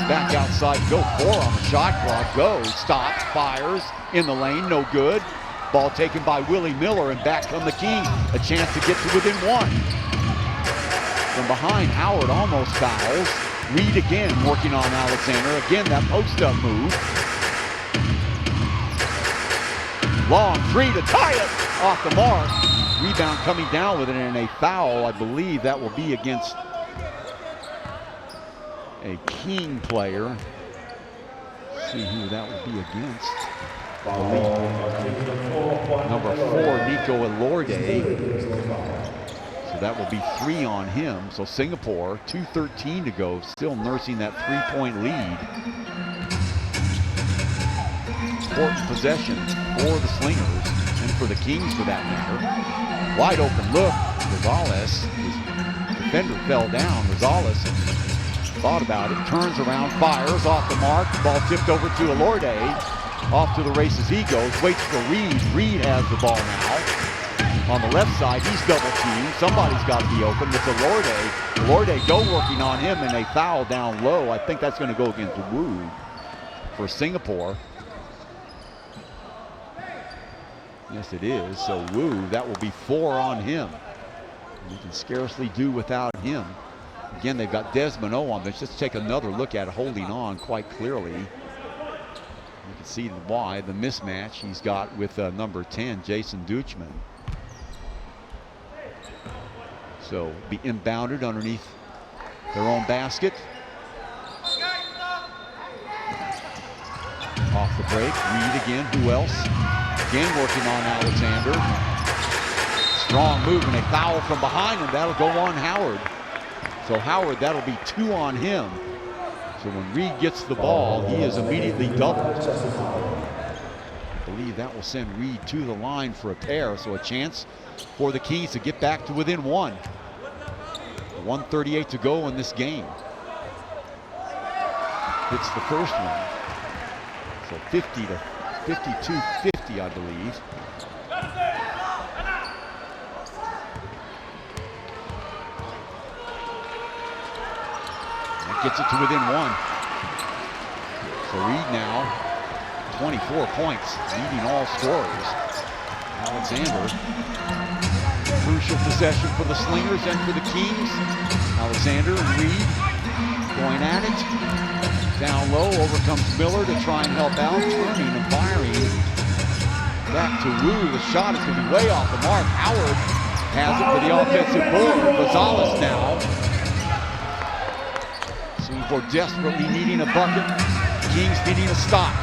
A: Back outside. Go. 4 on the shot clock. Go. Stops. Fires. In the lane. No good. Ball taken by Willie Miller, and back come the Kings. A chance to get to within 1. From behind, Howard almost fouls. Reed again working on Alexander. Again, that post-up move. Long 3 to tie it off the mark. Rebound coming down with it, and a foul. I believe that will be against a King player. Let's see who that will be against. Number 4, Nico Alorde. So So that will be 3 on him. So Singapore, 2:13 to go, still nursing that 3-point lead. Important possession for the Slingers and for the Kings for that matter. Wide open look. Rosales, his defender fell down. Rosales thought about it, turns around, fires off the mark. Ball tipped over to Elorde. Off to the races he goes, waits for Reed. Reed has the ball now. On the left side, he's double teamed. Somebody's got to be open. It's Elorde. Elorde go working on him, and a foul down low. I think that's going to go against Wu for Singapore. Yes, it is. So Wu, that will be 4 on him. You can scarcely do without him. Again, they've got Desmond O on bench. Let's take another look at it, holding on quite clearly. You can see why, the mismatch he's got with number 10, Jason Duchman. So be inbounded underneath their own basket. Off the break, Reed again, who else? Again working on Alexander. Strong move and a foul from behind him. That'll go on Howard. So Howard, that'll be 2 on him. So when Reed gets the ball, he is immediately doubled. I believe that will send Reed to the line for a pair. So a chance for the Kings to get back to within 1. 1:38 to go in this game. Hits the first one. So 50 to 52-50, I believe. That gets it to within 1. So Reed now 24 points, leading all scorers. Alexander, crucial possession for the Slingers and for the Kings. Alexander and Reed going at it. Down low, over comes Miller to try and help out, turning and firing. Back to Wu, the shot is going to be way off the mark. Howard has it for the offensive board. Rosales now. Singapore desperately needing a bucket. Kings needing a stop.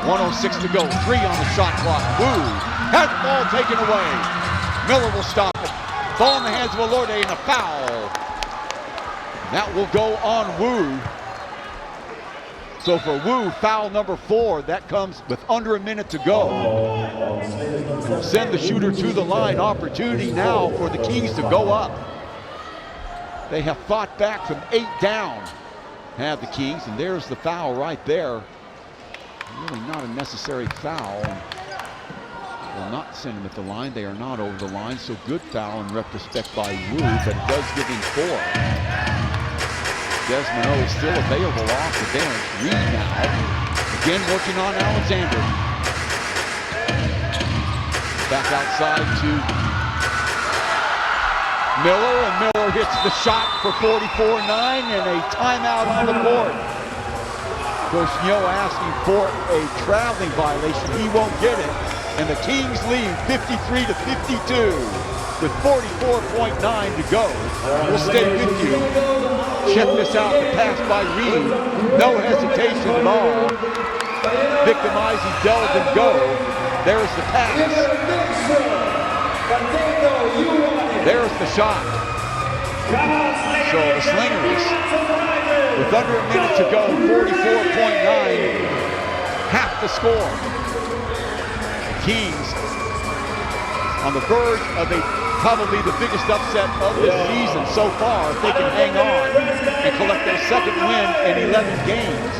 A: 1:06 to go, 3 on the shot clock. Wu has the ball taken away. Miller will stop it. Ball in the hands of Elorde and a foul. That will go on Wu. So for Wu, foul number 4, that comes with under a minute to go. Send the shooter to the line. Opportunity now for the Kings to go up. They have fought back from 8 down, have the Kings, and there's the foul right there. Really not a necessary foul. Will not send him at the line. They are not over the line, so good foul in retrospect by Wu, but it does give him 4. Desmond O is still available off the bench. Reed now, again working on Alexander. Back outside to Miller, and Miller hits the shot for 44-9 and a timeout on the board. Of course, Yo asking for a traveling violation. He won't get it, and the Kings lead 53-52 with 44.9 to go. We'll stay with you. Check this out, the pass by Reed. No hesitation at all. Victimizing, delve and go. There's the pass. There's the shot. So the Slingers, with under a minute to go, 44.9, half the score. The Kings on the verge of probably the biggest upset of this season so far, if they can hang on and collect their second win in 11 games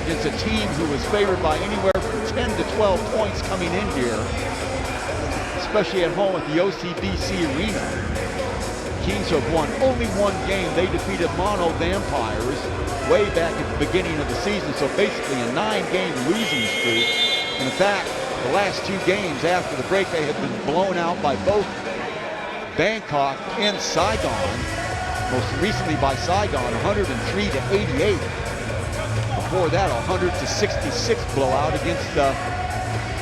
A: against a team who was favored by anywhere from 10 to 12 points coming in here, especially at home at the OCBC Arena. Kings have won only 1 game. They defeated Mono Vampires way back at the beginning of the season, so basically a 9-game losing streak. And in fact, the last 2 games after the break, they have been blown out by both Bangkok and Saigon. Most recently by Saigon, 103-88. Before that, 100-66 blowout against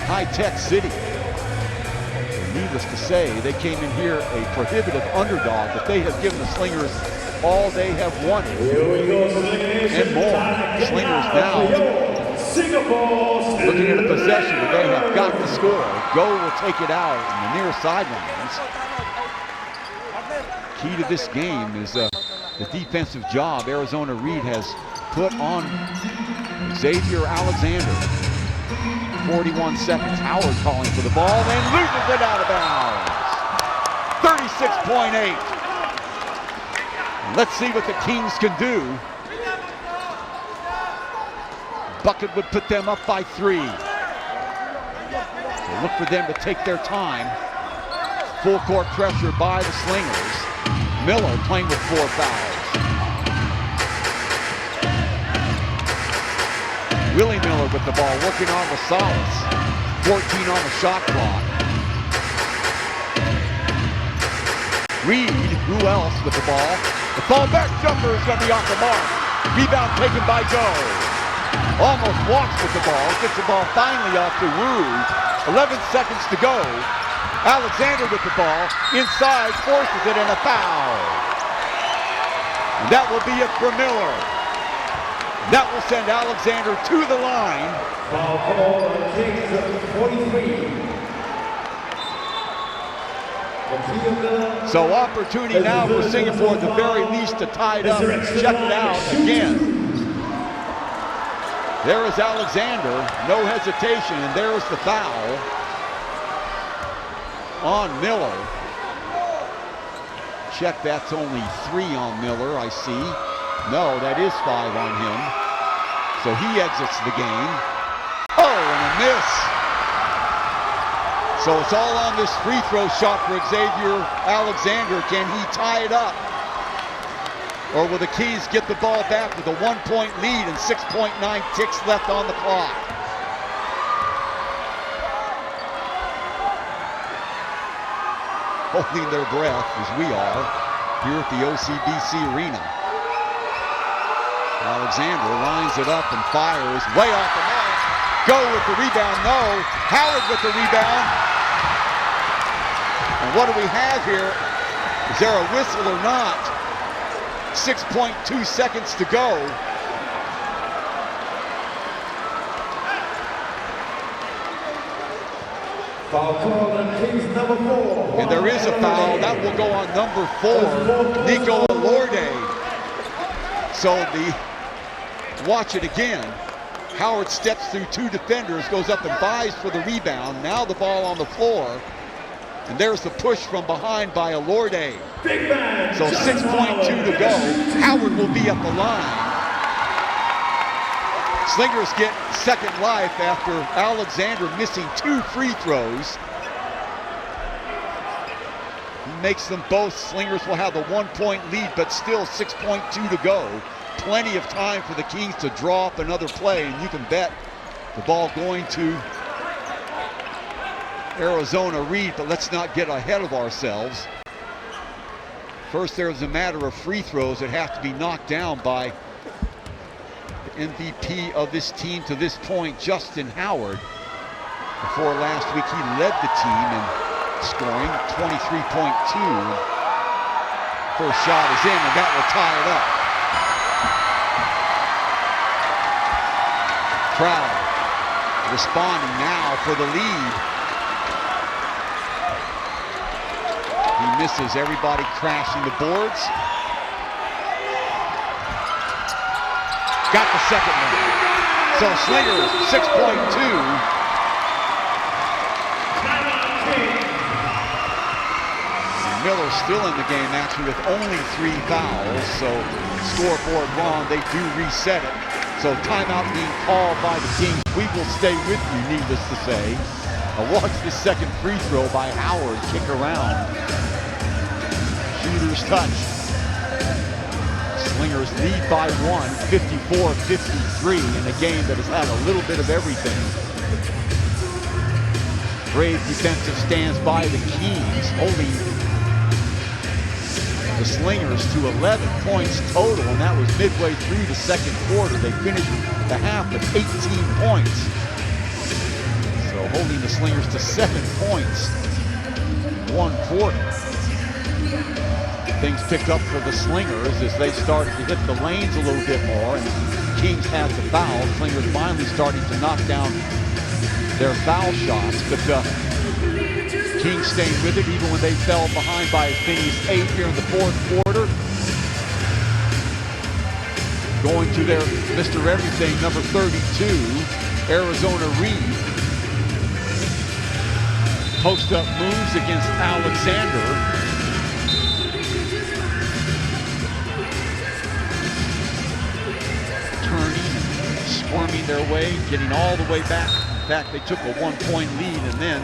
A: High-Tech City. Needless to say, they came in here a prohibitive underdog, but they have given the Slingers all they have wanted and more. Slingers now looking at a possession where they have got to score. Go will take it out on the near sidelines. key to this game is the defensive job Arizona Reed has put on Xavier Alexander. 41 seconds. Howard calling for the ball and loses it out of bounds. 36.8. Let's see what the Kings can do. Bucket would put them up by 3. So look for them to take their time. Full court pressure by the Slingers. Miller playing with 4 fouls. Willie Miller with the ball, working on Rosales. 14 on the shot clock. Reed, who else with the ball? The fallback jumper is going to be off the mark. Rebound taken by Joe. Almost walks with the ball, gets the ball finally off to Wu. 11 seconds to go. Alexander with the ball, inside, forces it, and a foul. And that will be it for Miller. That will send Alexander to the line.
D: Foul call on Kings 43.
A: So opportunity now for Singapore at the very least to tie it up and check it out again. There is Alexander, no hesitation, and there's the foul on Miller. Check, that's only 3 on Miller, I see. No, that is 5 on him. So he exits the game. Oh, and a miss. So it's all on this free throw shot for Xavier Alexander. Can he tie it up? Or will the Keys get the ball back with a 1-point lead and 6.9 ticks left on the clock? Holding their breath, as we are, here at the OCBC Arena. Alexander lines it up and fires way off the mark. Go with the rebound, no. Howard with the rebound. And what do we have here? Is there a whistle or not? 6.2 seconds to go.
D: Foul call on Kings number 4.
A: And there is a foul. That will go on number 4, Nico Elorde. So watch it again. Howard steps through 2 defenders, goes up and buys for the rebound. Now the ball on the floor. And there's the push from behind by Elorde. So 6.2 to go. Howard will be at the line. Slingers get second life after Alexander missing 2 free throws. He makes them both. Slingers will have a 1-point lead, but still 6.2 to go. Plenty of time for the Kings to draw up another play, and you can bet the ball going to Arizona Reed, but let's not get ahead of ourselves. First, there's a matter of free throws that have to be knocked down by the MVP of this team to this point, Justin Howard. Before last week, he led the team in scoring, 23.2. First shot is in, and that will tie it up. Crowd responding now for the lead. He misses, everybody crashing the boards. Got the second one. So Slingers, 6.2. Miller still in the game actually with only 3 fouls. So scoreboard wrong, they do reset it. So timeout being called by the Kings. We will stay with you, needless to say. Now watch the second free throw by Howard kick around. Shooter's touch. Slingers lead by 1, 54-53 in a game that has had a little bit of everything. Brave defensive stands by the Kings, holding the Slingers to 11 points total, and that was midway through the second quarter. They finished the half with 18 points. So holding the Slingers to 7 points, 1 quarter. Things picked up for the Slingers as they started to hit the lanes a little bit more, and Kings had the foul. Slingers finally starting to knock down their foul shots, but Kings staying with it even when they fell behind by as many as 8 here in the fourth quarter. Going to their Mr. Everything, number 32, Arizona Reed. Post-up moves against Alexander. Turning, squirming their way, getting all the way back. In fact, they took a 1-point lead, and then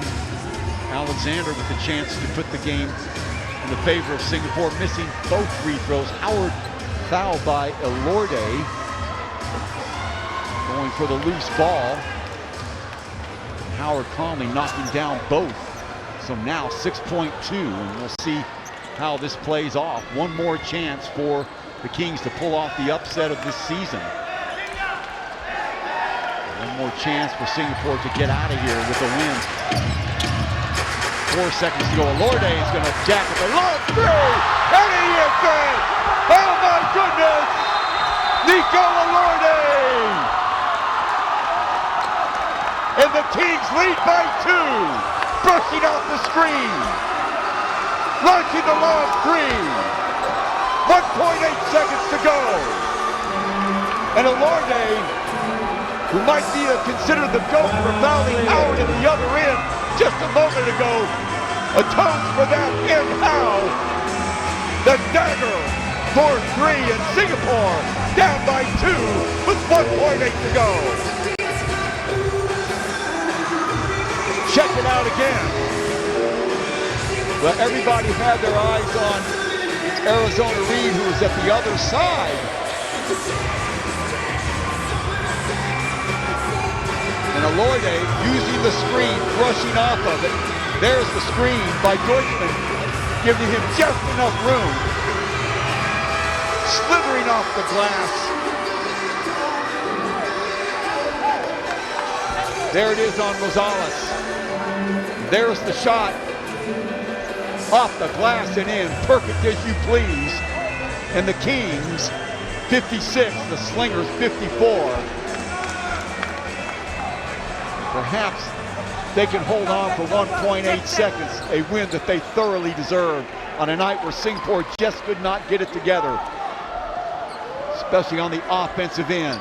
A: Alexander with the chance to put the game in the favor of Singapore, missing both free throws. Howard fouled by Elorde, going for the loose ball. Howard calmly knocking down both. So now 6.2, and we'll see how this plays off. One more chance for the Kings to pull off the upset of this season. One more chance for Singapore to get out of here with a win. 4 seconds to go. Elorde is going to jacket the long three, and he hits it! Oh my goodness! Nico Elorde! And the Kings lead by 2! Brushing off the screen, launching the long three, 1.8 seconds to go. And Elorde, who might be considered the GOAT for fouling Howard at the other end just a moment ago, atones for that in how. The dagger for 3, and Singapore down by 2 with 1.8 to go. Check it out again. Well, everybody had their eyes on Arizona Reed, who was at the other side. And Elorde using the screen, brushing off of it. There's the screen by Deutschman, giving him just enough room. Slithering off the glass. There it is on Rosales. There's the shot, off the glass and in, perfect as you please. And the Kings, 56, the Slingers, 54. Perhaps they can hold on for 1.8 seconds, a win that they thoroughly deserve on a night where Singapore just could not get it together, especially on the offensive end.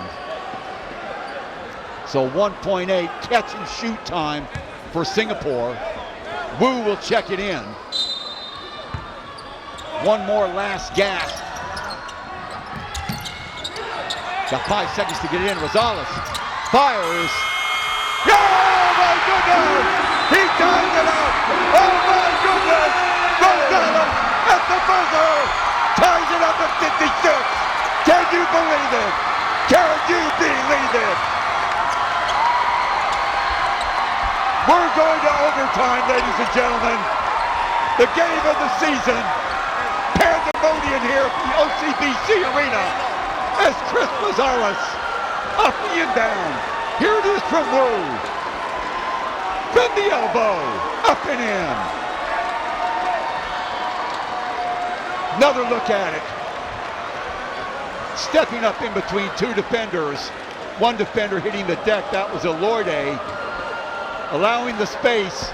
A: So 1.8 catch and shoot time for Singapore. Wu will check it in. One more last gasp. Got 5 seconds to get it in. Rosales fires. Oh my goodness! He ties it up! Oh my goodness! Rosales at the buzzer! Ties it up at 56! Can you believe it? Can you believe it? We're going to overtime, ladies and gentlemen. The game of the season. Pandemonium here at the OCBC Arena as Chris Rosales off the inbound. Here it is from Wu. From the elbow, up and in. Another look at it. Stepping up in between 2 defenders. One defender hitting the deck, that was Elorde. Allowing the space.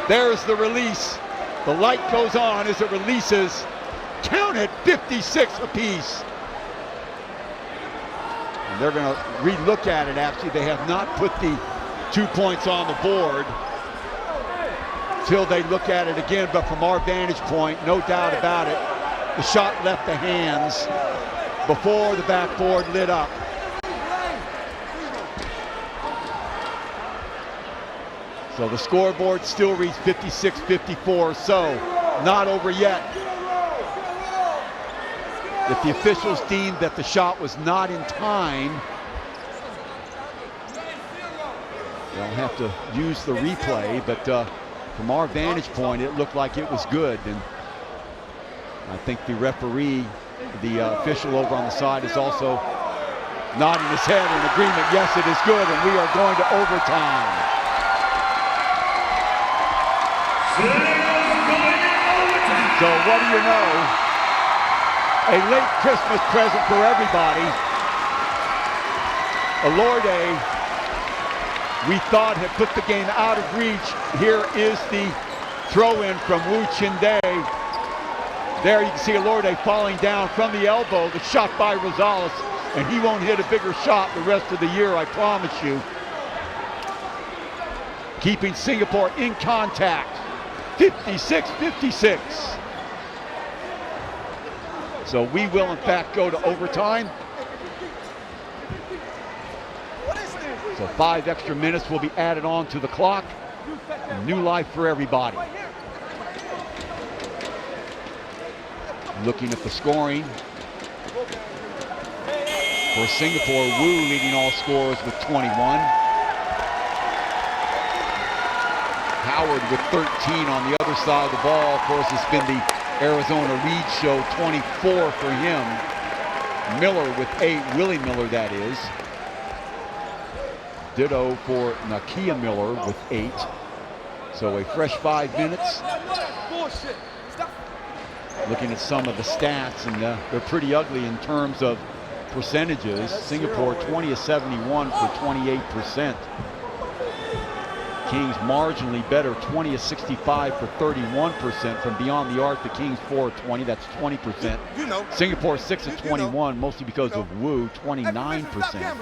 A: There's the release. The light goes on as it releases. Count it, 56 apiece. And they're going to re-look at it. Actually, they have not put the 2 points on the board till they look at it again. But from our vantage point, no doubt about it, the shot left the hands before the backboard lit up. So the scoreboard still reads 56-54, so not over yet. If the officials deemed that the shot was not in time, they'll have to use the replay, but from our vantage point, it looked like it was good. And I think the referee, the official over on the side, is also nodding his head in agreement. Yes, it is good, and we are going to overtime. So what do you know? A late Christmas present for everybody. Elorde we thought had put the game out of reach. Here is the throw-in from Wu Chin-Day. There you can see Elorde falling down from the elbow. The shot by Rosales, and he won't hit a bigger shot the rest of the year, I promise you. Keeping Singapore in contact, 56-56. So we will in fact go to overtime. So 5 extra minutes will be added on to the clock. New life for everybody. Looking at the scoring. For Singapore, Wu leading all scorers with 21. Howard with 13 on the other side of the ball. Of course, it's been the Arizona Reed show, 24 for him. Miller with 8, Willie Miller that is. Ditto for Nakia Miller with 8. So a fresh 5 minutes. Looking at some of the stats, and they're pretty ugly in terms of percentages. Singapore 20 of 71 for 28%. Kings marginally better, 20 of 65 for 31%. From beyond the arc, the Kings 4 of 20, that's 20%. Singapore 6 of 21, mostly because of Wu, 29%.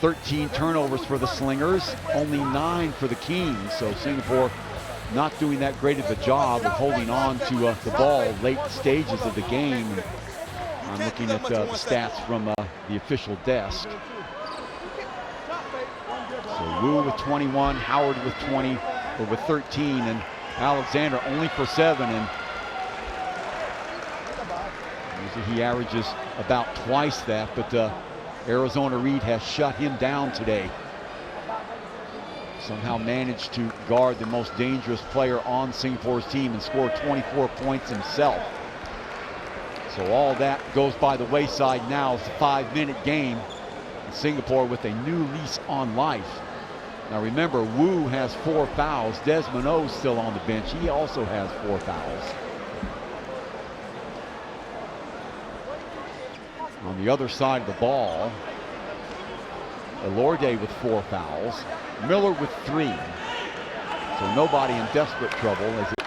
A: 13 turnovers for the Slingers, only 9 for the Kings. So Singapore not doing that great of a job of holding on to the ball late stages of the game. I'm looking at the stats from the official desk. So Wu with 21, Howard with 20, or with 13, and Alexander only for 7. And usually he averages about twice that, but Arizona Reed has shut him down today. Somehow managed to guard the most dangerous player on Singapore's team and score 24 points himself. So all that goes by the wayside now. It's a 5-minute game. And Singapore with a new lease on life. Now remember, Wu has 4 fouls. Desmond O's still on the bench. He also has 4 fouls. On the other side of the ball, Elorde with 4 fouls. Miller with 3. So nobody in desperate trouble as it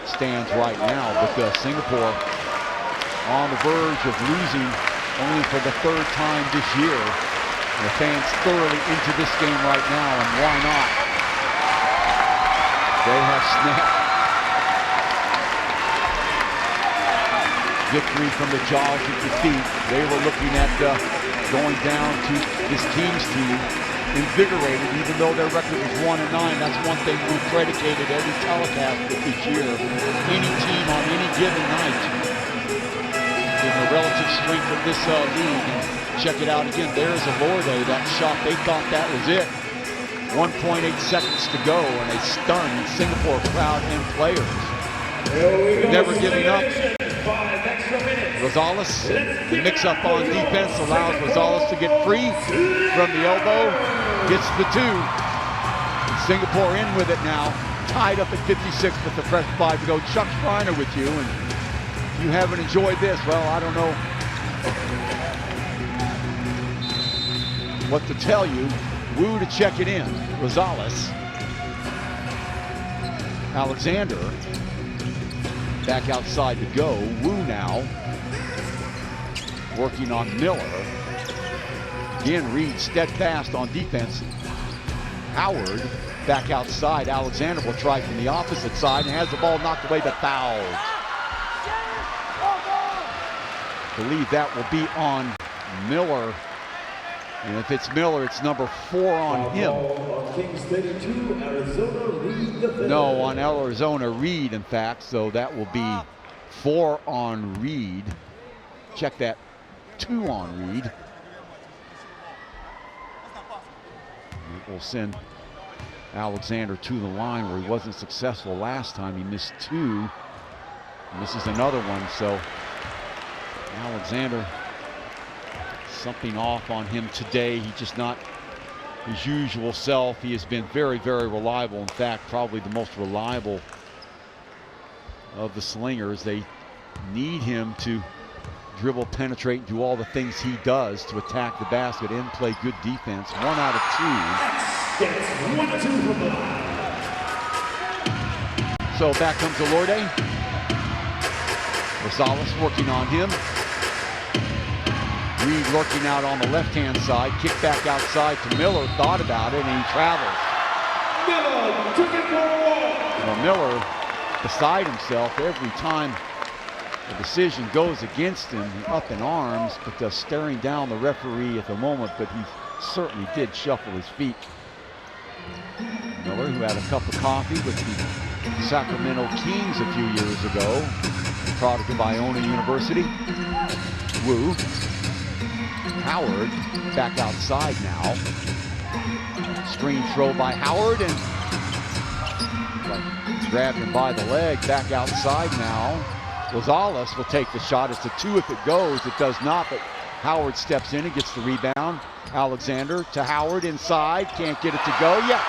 A: stands right now. But Singapore on the verge of losing only for the 3rd time this year. And the fans thoroughly into this game right now, and why not? They have snapped victory from the jaws of defeat. They were looking at going down to this Kings team invigorated, even though their record was 1-9. That's one thing we predicated every telecast with this year. Any team on any given night, in the relative strength of this league. And check it out again. There's Elorde. That shot, they thought that was it. 1.8 seconds to go, and a stunned Singapore crowd and players. Never giving up. Rosales, the mix-up on defense allows Rosales to get free from the elbow. Gets the 2. And Singapore in with it now. Tied up at 56 with the fresh 5 to go. Chuck Schreiner with you. And if you haven't enjoyed this, well, I don't know what to tell you. Wu to check it in. Rosales. Alexander back outside to go. Wu now working on Miller. Again, Reed steadfast on defense. Howard back outside. Alexander will try from the opposite side and has the ball knocked away but fouled. Believe that will be on Miller. And if it's Miller, it's number 4 on him. No, on Arizona Reed, in fact. So that will be 4 on Reed. Check that, 2 on Reed. It will send Alexander to the line where he wasn't successful last time. He missed 2. And this is another one. So Alexander, something off on him today. He's just not his usual self. He has been very, very reliable. In fact, probably the most reliable of the Slingers. They need him to dribble, penetrate, and do all the things he does to attack the basket and play good defense. 1 out of 2.
D: Gets 1-2 from the line.
A: So back comes Elorde. Rosales working on him. Reed lurking out on the left-hand side. Kick back outside to Miller. Thought about it, and he travels.
D: Miller took it for a walk.
A: Well, Miller, beside himself every time the decision goes against him, up in arms, but just staring down the referee at the moment, but he certainly did shuffle his feet. Miller, who had a cup of coffee with the Sacramento Kings a few years ago, product of Iona University. Wu. Howard back outside now. Screen throw by Howard, and grabbed him by the leg. Back outside now. Rosales will take the shot. It's a 2 if it goes. It does not, but Howard steps in and gets the rebound. Alexander to Howard inside. Can't get it to go. Yeah.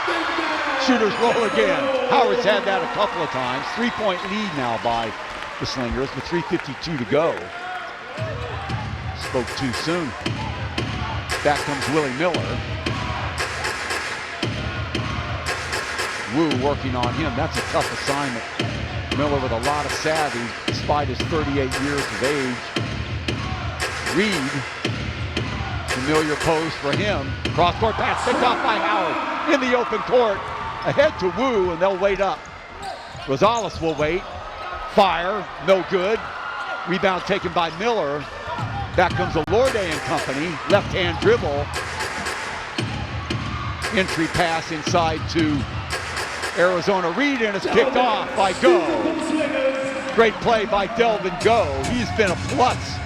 A: Shooters roll again. Howard's had that a couple of times. 3-point lead now by the Slingers with 3:52 to go. Spoke too soon. Back comes Willie Miller. Wu working on him. That's a tough assignment. Miller with a lot of savvy despite his 38 years of age. Reed, familiar pose for him. Cross-court pass picked off by Howard in the open court. Ahead to Wu, and they'll wait up. Rosales will wait. Fire, no good. Rebound taken by Miller. Back comes Elorde and company. Left-hand dribble. Entry pass inside to Arizona. Reed, and it's picked off by Go. Great play by Delvin Go. He's been a plus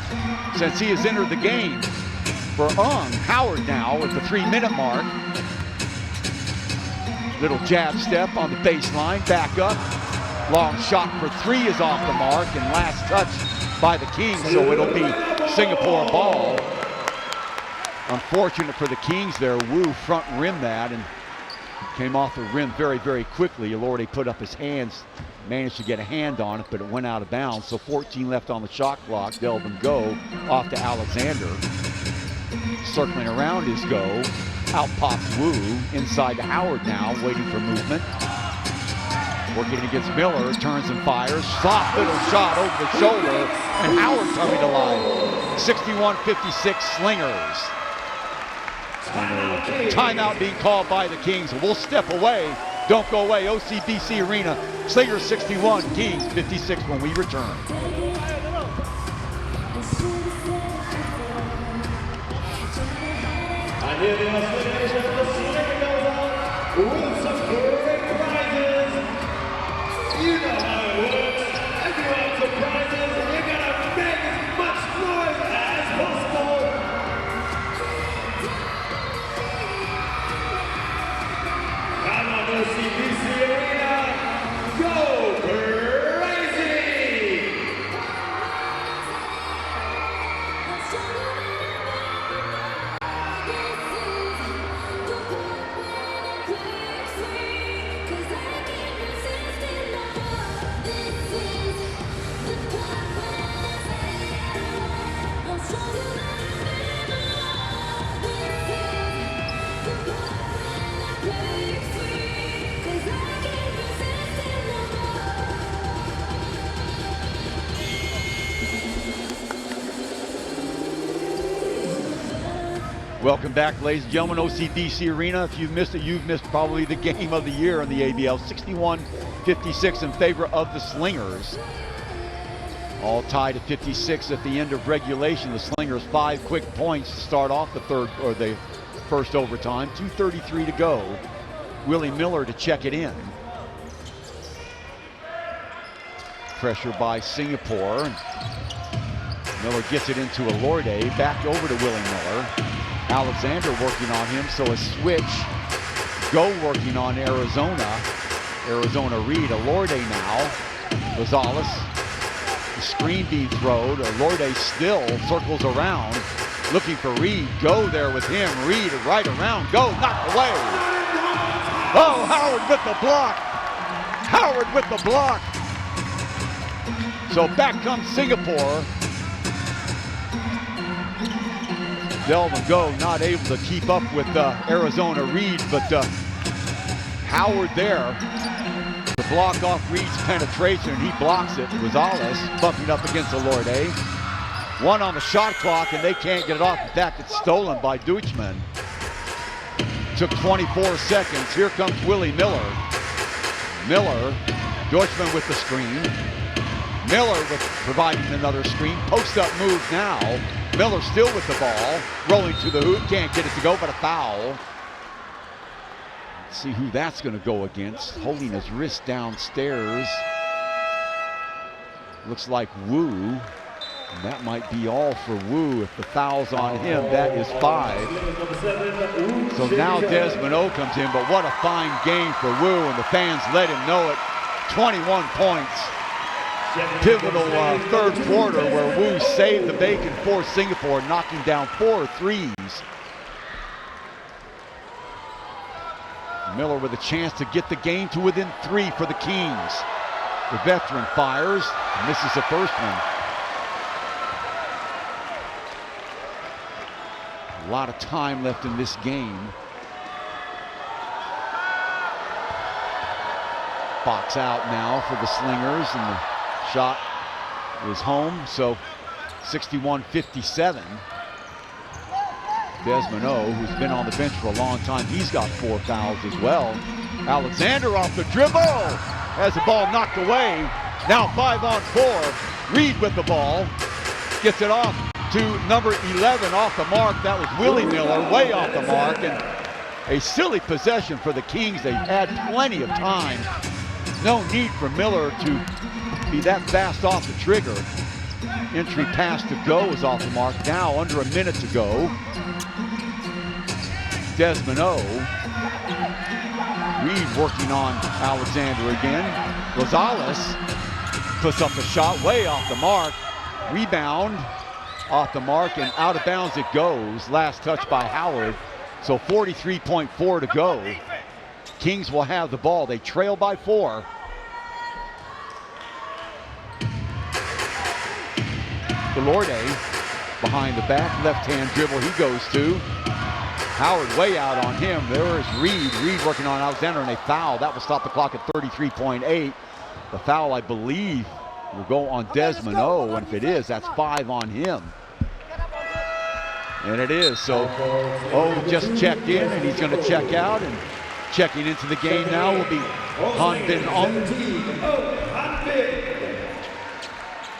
A: since he has entered the game. For Howard now at the 3-minute mark. Little jab step on the baseline, back up. Long shot for 3 is off the mark, and last touch by the Kings, so it'll be Singapore ball. Unfortunate for the Kings there. Wu front rim that and came off the rim very, very quickly. Elorde put up his hands, managed to get a hand on it, but it went out of bounds. So 14 left on the shot clock. Delvin Go off to Alexander. Circling around is Go. Out pops Wu. Inside to Howard now, waiting for movement. Working against Miller, turns and fires. Soft little shot over the shoulder, and Howard coming to life. 61-56 Slingers. Timeout being called by the Kings. We'll step away. Don't go away. OCBC Arena. Slingers 61, Kings 56 when we return.
D: And here the explanation of the Slingers goes on with some great prizes. You know how it works. If you want some prizes, you gotta make as much noise as possible. Come on, OCBC Arena, go crazy!
A: Welcome back, ladies and gentlemen, OCBC Arena. If you've missed it, you've missed probably the game of the year in the ABL. 61-56 in favor of the Slingers. All tied at 56 at the end of regulation. The Slingers 5 quick points to start off the first overtime. 2:33 to go. Willie Miller to check it in. Pressure by Singapore. Miller gets it into Elorde. Back over to Willie Miller. Alexander working on him, so a switch. Go working on Arizona. Arizona Reed. Elorde now. Rosales. The screen being thrown. Elorde still circles around. Looking for Reed. Go there with him. Reed right around. Go. Knocked away. Oh, Howard with the block. Howard with the block. So back comes Singapore. Delvin Go not able to keep up with Arizona Reed, but Howard there to block off Reed's penetration, and he blocks it. Rosales bumping up against Elorde. 1 on the shot clock, and they can't get it off. In fact, it's stolen by Deutschmann. Took 24 seconds. Here comes Willie Miller. Miller, Deutschmann with the screen. Miller with providing another screen. Post-up move now. Miller still with the ball. Rolling to the hoop. Can't get it to go, but a foul. Let's see who that's going to go against. Holding his wrist downstairs. Looks like Wu. And that might be all for Wu. If the foul's on him, that is 5. So now Desmond O comes in, but what a fine game for Wu, and the fans let him know it. 21 points. Pivotal third quarter where Wu saved the bacon for Singapore, knocking down 4 threes. Miller with a chance to get the game to within 3 for the Kings. The veteran fires, misses the first one. A lot of time left in this game. Box out now for the Slingers, and the shot is home, so 61-57. Desmond O, who's been on the bench for a long time, he's got 4 fouls as well. Alexander off the dribble, has the ball knocked away. Now 5 on 4. Reed with the ball, gets it off to number 11 off the mark. That was Willie Miller, way off the mark, and a silly possession for the Kings. They had plenty of time. No need for Miller to be that fast off the trigger. Entry pass to Go is off the mark. Now under a minute to go. Desmond O. Reed working on Alexander again. Rosales puts up the shot way off the mark. Rebound off the mark, and out of bounds it goes. Last touch by Howard. So 43.4 to go. Kings will have the ball. They trail by 4. Elorde behind the back, left-hand dribble he goes to. Howard way out on him. There is Reed. Reed working on Alexander, and a foul. That will stop the clock at 33.8. The foul, I believe, will go on Desmond O, and if it is, that's 5 on him. And it is. So O just checked in, and he's going to check out, and checking into the game now will be Han Bin Ong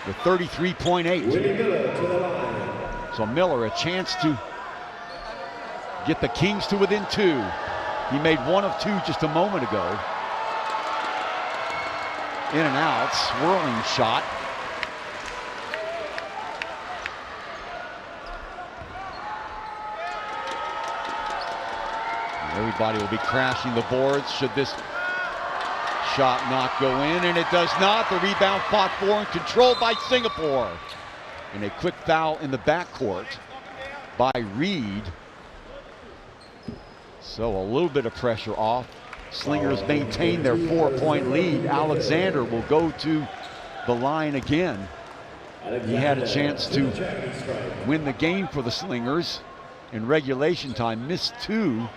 A: with 33.8. So Miller a chance to get the Kings to within 2. He made 1 of 2 just a moment ago. In and out, swirling shot. Everybody will be crashing the boards should this shot not go in, and it does not. The rebound fought for and controlled by Singapore. And a quick foul in the backcourt by Reed. So a little bit of pressure off. Slingers maintain their 4-point lead. Alexander will go to the line again. He had a chance to win the game for the Slingers in regulation time, missed 2.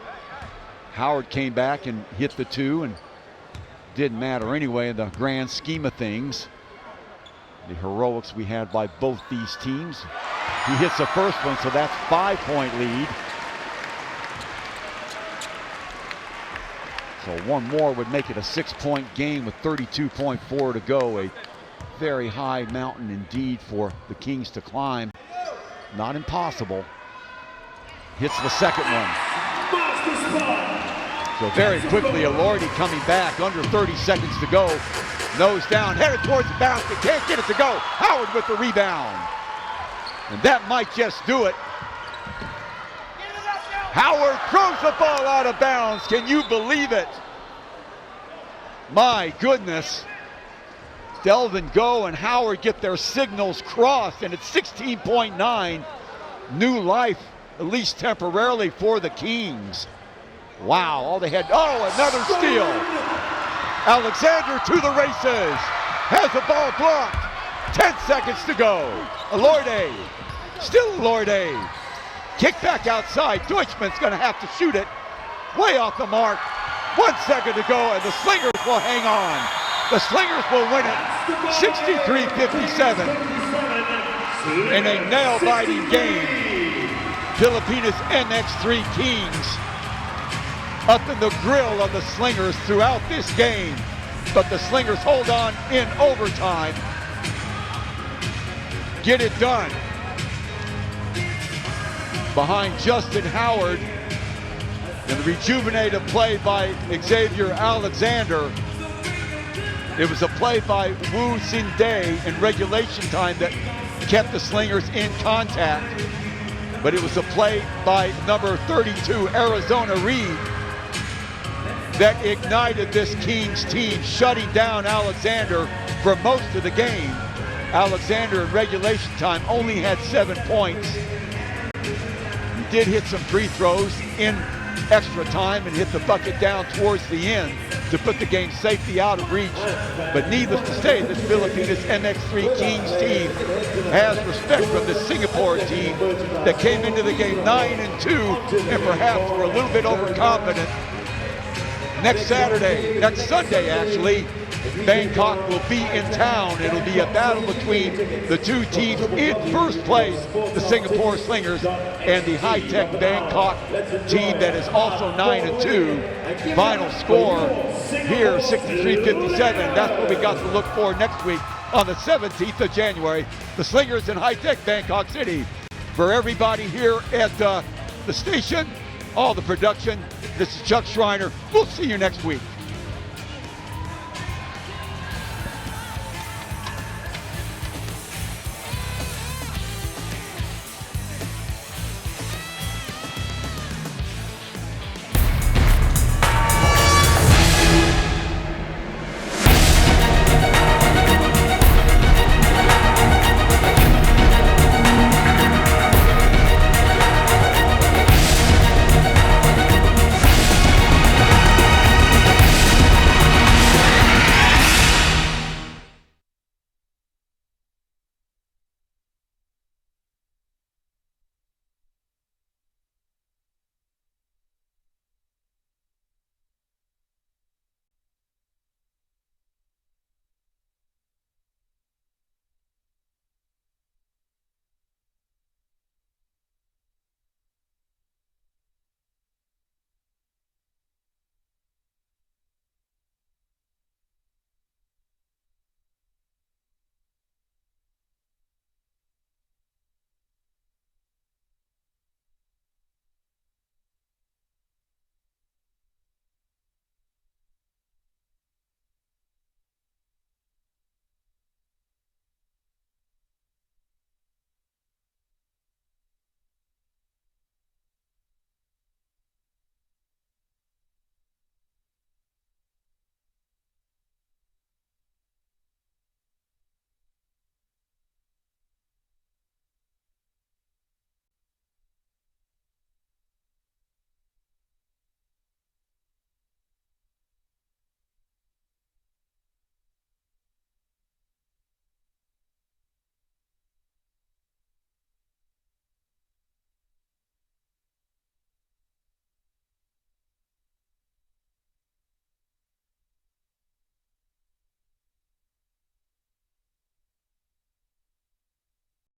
A: Howard came back and hit the 2, and didn't matter anyway in the grand scheme of things. The heroics we had by both these teams. He hits the first one, so that's 5-point lead. So 1 more would make it a 6-point game with 32.4 to go. A very high mountain indeed for the Kings to climb. Not impossible. Hits the second one. So very quickly, Elorde coming back, under 30 seconds to go. Nose down, headed towards the basket, can't get it to go. Howard with the rebound. And that might just do it. Howard throws the ball out of bounds. Can you believe it? My goodness. Delvin Go and Howard get their signals crossed, and it's 16.9. New life, at least temporarily, for the Kings. Wow, all they had, another steal. Alexander to the races, has the ball blocked. 10 seconds to go. Elorde, still Elorde. Kick back outside. Deutschman's going to have to shoot it. Way off the mark. 1 second to go, and the Slingers will hang on. The Slingers will win it 63-57 in a nail-biting game. Pilipinas MX3 Kings up in the grill of the Slingers throughout this game. But the Slingers hold on in overtime. Get it done. Behind Justin Howard and the rejuvenated play by Xavier Alexander. It was a play by Wu Sin-dae in regulation time that kept the Slingers in contact. But it was a play by number 32, Arizona Reed, that ignited this Kings team, shutting down Alexander for most of the game. Alexander in regulation time only had 7 points. He did hit some free throws in extra time and hit the bucket down towards the end to put the game safely out of reach. But needless to say, this Pilipinas MX3 Kings team has respect from the Singapore team that came into the game 9-2 and perhaps were a little bit overconfident. Next Sunday actually, Bangkok will be in town. It'll be a battle between the two teams. In first place, the Singapore Slingers and the high-tech Bangkok team that is also 9-2. Final score here, 63-57. That's what we got to look for next week on the 17th of January. The Slingers in high-tech Bangkok City. For everybody here at the station, all the production, this is Chuck Schreiner. We'll see you next week.